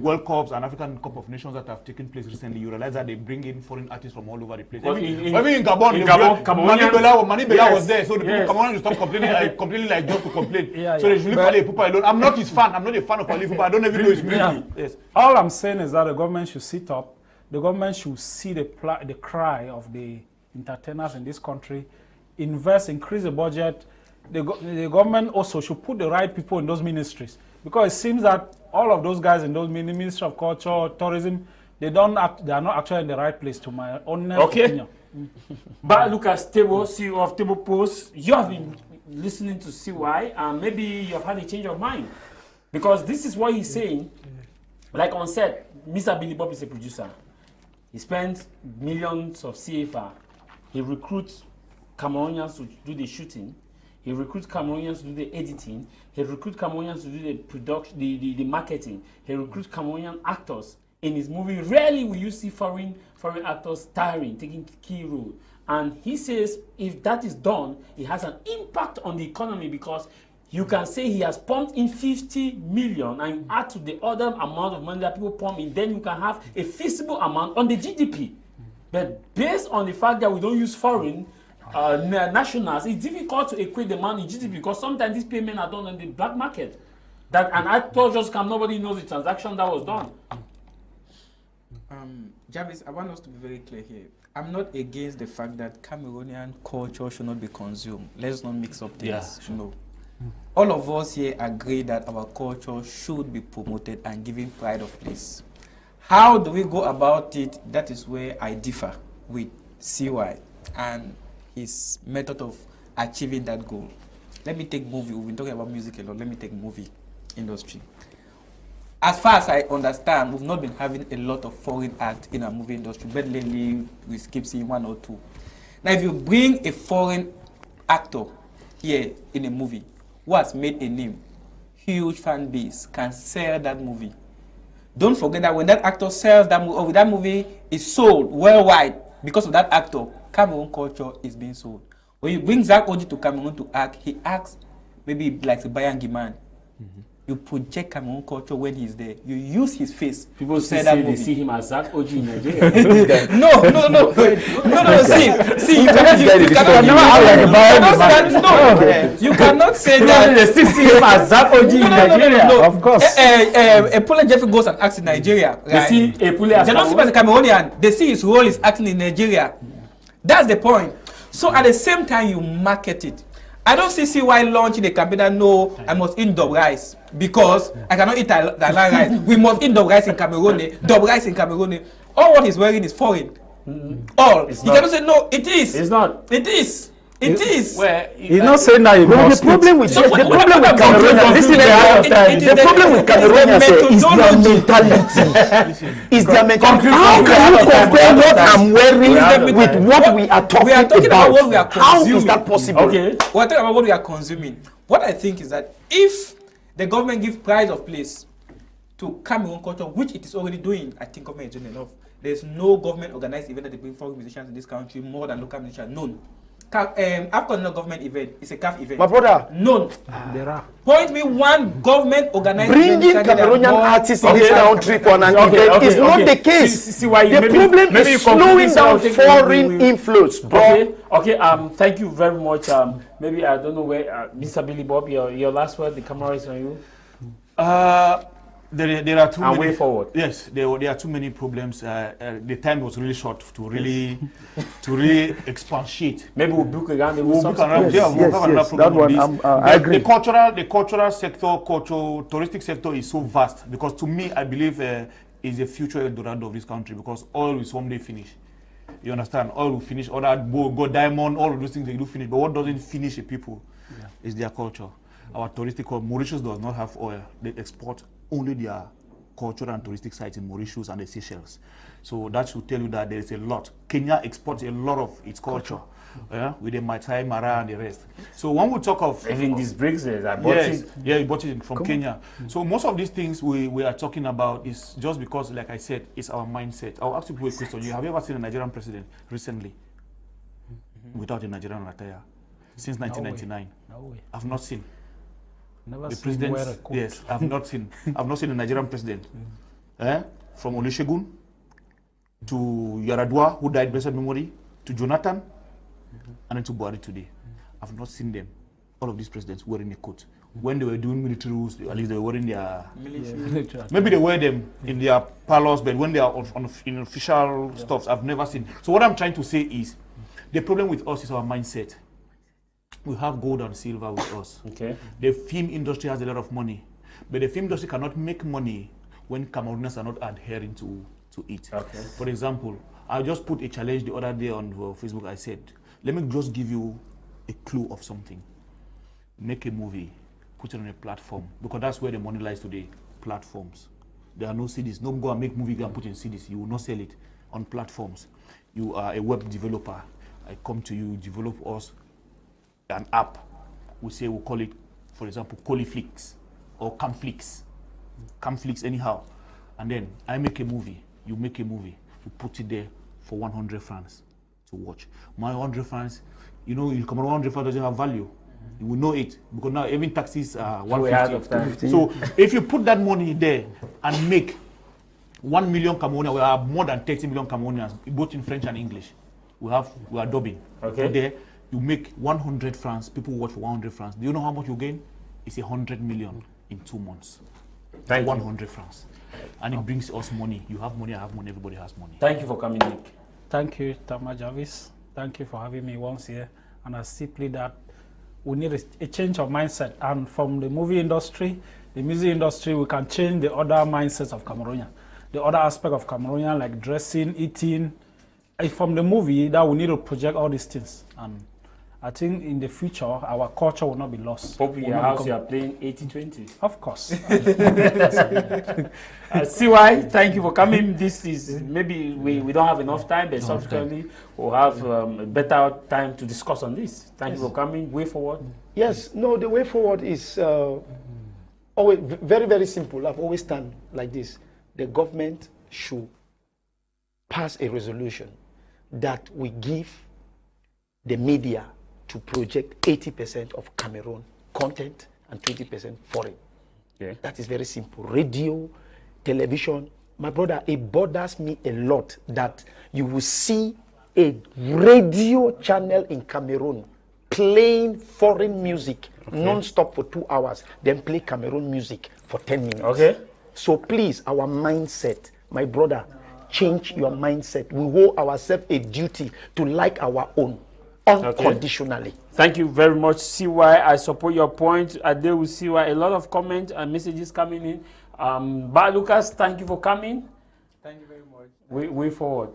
World Cups and African Cup of Nations that have taken place recently, you realize that they bring in foreign artists from all over the place. Well, in Gabon, Mani Bela was there, so the people Cameroon stop complaining, completely like just to complain. So they should leave Fally Ipupa alone. I'm not his fan. I'm not a fan of Fally Ipupa. I don't even know his music. Yes. All I'm saying is that the government should sit up. The government should see the cry of the entertainers in this country, invest, increase the budget. The government also should put the right people in those ministries, because it seems that all of those guys in those Ministry of Culture, Tourism, they are not actually in the right place, to my honest opinion. But look at Tebo, CEO of Tebo Post. You have been listening to CY, and maybe you have had a change of mind, because this is what he's saying. Like on set, Mr. Billy Bob is a producer. He spends millions of CFA. He recruits Cameroonians to do the shooting. He recruits Cameroonians to do the editing. He recruits Cameroonians to do the production, the marketing. He recruits Cameroonian actors. In his movie, rarely will you see foreign actors starring, taking key role. And he says if that is done, it has an impact on the economy, because you can say he has pumped in 50 million and you add to the other amount of money that people pump in, then you can have a feasible amount on the GDP. But based on the fact that we don't use foreign nationals, it's difficult to equate the money in GDP, because sometimes these payments are done on the black market. That an actor just come, nobody knows the transaction that was done. Jarvis, I want us to be very clear here. I'm not against the fact that Cameroonian culture should not be consumed. Let's not mix up things. Yeah, sure. No. All of us here agree that our culture should be promoted and given pride of place. How do we go about it? That is where I differ with CY and his method of achieving that goal. Let me take movie. We've been talking about music a lot. Let me take movie industry. As far as I understand, we've not been having a lot of foreign acts in our movie industry, but lately we keep seeing 1 or 2. Now, if you bring a foreign actor here in a movie who has made a name, huge fan base, can sell that movie. Don't forget that when that actor sells that movie, or that movie is sold worldwide because of that actor, Cameroon culture is being sold. When you bring Zach Oji to Cameroon to act, he acts maybe like a Bayangi man. You project Cameroon culture when he's there. You use his face. People say that they see him as Zach Oji in Nigeria. No. See, you cannot say that. They still see him as Zach Oji in Nigeria. No. Of course. A Pule Jeffrey goes and acts in Nigeria. They see a Pule as they don't see him as a Cameroonian. They see his role is acting in Nigeria. That's the point. So at the same time, you market it. I don't see CY launching a campaign that no, I must eat dub rice because I cannot eat Thailand rice. We must eat dub rice in Cameroon. Dub rice in Cameroon. All what he's wearing is foreign. All. He cannot say no. It is. It's not. It is. It is. Well, he's not saying that. The problem with Cameroon, this is the problem with Cameroon is their mentality. Is their mentality. How can you compare what I'm wearing with what we are talking about? What we are consuming. How is that possible? Okay. We're talking about what we are consuming. What I think is that if the government gives pride of place to Cameroon culture, which it is already doing, I think government is doing enough. There's no government organized event that they bring foreign musicians in this country more than local musicians. None. After no government event, it's a CAF event. My brother, none. There are. Point me one government organized bringing Cameroonian artists in this country for an event is not the case. The problem is slowing down foreign influence, bro. Okay. Thank you very much. Maybe I don't know where Mr. Billy Bob, your last word. The camera is on you. There are too many. Way forward. Yes, there are too many problems. The time was really short to really expatiate. Maybe we'll book again. We'll book another. Yes, that one. I agree. The cultural sector, touristic sector is so vast because to me, I believe is the future Eldorado of this country because oil will someday finish. You understand? Oil will finish. All that gold, diamond, all of those things they do finish. But what doesn't finish a people is their culture. Our touristic, Mauritius does not have oil. They export only their cultural and touristic sites in Mauritius and the Seychelles. So that should tell you that there is a lot. Kenya exports a lot of its culture. With the Maasai Mara and the rest. So when we talk of even these bricks, I bought it. Yeah, he bought it from Kenya. So most of these things we are talking about is just because, like I said, it's our mindset. I'll ask you a question. Have you ever seen a Nigerian president recently without a Nigerian attire? Since 1999. No way. I've not seen. Never The seen president, wear a coat. yes, I've not seen. I've not seen a Nigerian president. From Olusegun to Yaradua, who died blessed memory, to Jonathan, and then to Buhari today. I've not seen them, all of these presidents, wearing a coat. When they were doing military rules, at least they were wearing their... Maybe they wear them in their parlors, but when they are in official stuff, I've never seen. So what I'm trying to say is, the problem with us is our mindset. We have gold and silver with us. Okay. The film industry has a lot of money, but the film industry cannot make money when Cameroonians are not adhering to it. Okay. For example, I just put a challenge the other day on Facebook. I said, let me just give you a clue of something. Make a movie, put it on a platform, because that's where the money lies today, platforms. There are no CDs. Don't go and make movie and put in CDs. You will not sell it on platforms. You are a web developer. I come to you, develop us an app. We'll call it, for example, Coliflix or Camflix. Camflix anyhow. And then I make a movie, you make a movie, you put it there for 100 francs to watch. My 100 francs, you know, in Cameroon, 100 francs doesn't have value. You will know it, because now even taxis are 150. So if you put that money there and make 1 million Cameroonians, we have more than 30 million Cameroonians, both in French and English. We are dubbing. Okay. So there, you make 100 francs, people watch for 100 francs. Do you know how much you gain? It's 100 million in 2 months. 100 francs. And it brings us money. You have money, I have money, everybody has money. Thank you for coming, Nick. Thank you, Tah Mai Jarvis. Thank you for having me once here. And I simply that we need a change of mindset. And from the movie industry, the music industry, we can change the other mindsets of Cameroonian. The other aspect of Cameroonian, like dressing, eating. From the movie, that we need to project all these things. And I think in the future, our culture will not be lost. Hope in your house you are playing 80-20. Of course. CY, thank you for coming. This is, maybe we don't have enough time, but subsequently we'll have a better time to discuss on this. Thank you for coming. Way forward. Yes, no, the way forward is always very, very simple. I've always done like this. The government should pass a resolution that we give the media to project 80% of Cameroon content and 20% foreign. Yeah. That is very simple. Radio, television. My brother, it bothers me a lot that you will see a radio channel in Cameroon playing foreign music non-stop for 2 hours, then play Cameroon music for 10 minutes. Okay. So please, our mindset, my brother, change your mindset. We owe ourselves a duty to like our own. Unconditionally. Thank you very much, CY. I support your point. I deal with CY. A lot of comments and messages coming in. But Lucas, thank you for coming. Thank you very much. Way forward.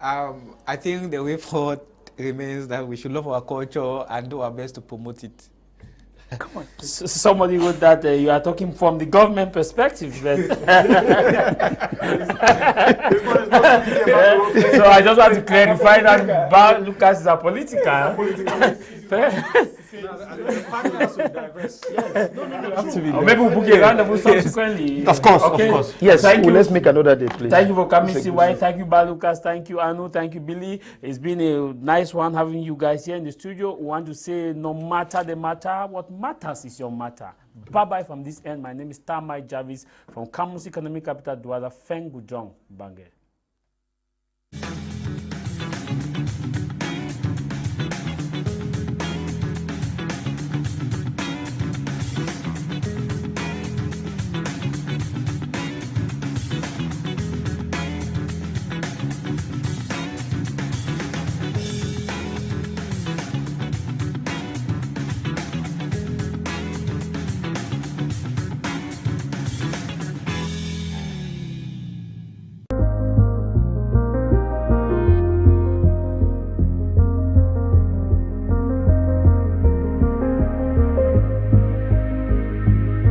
I think the way forward remains that we should love our culture and do our best to promote it. Come on. Somebody wrote that you are talking from the government perspective. But so I just want to clarify that Lucas is a political. Or maybe we'll book a rendezvous subsequently. Of course, of course. Yes, let's make another day, please. Thank you for coming, CY. Thank you, Lucas. Thank you, Anu. Thank you, Billy. It's been a nice one having you guys here in the studio. We want to say, no matter the matter, what matters is your matter. Bye-bye from this end. My name is Tah Mai Jarvis from Cameroon's economic capital, Douala, Feng Gudong, Bange.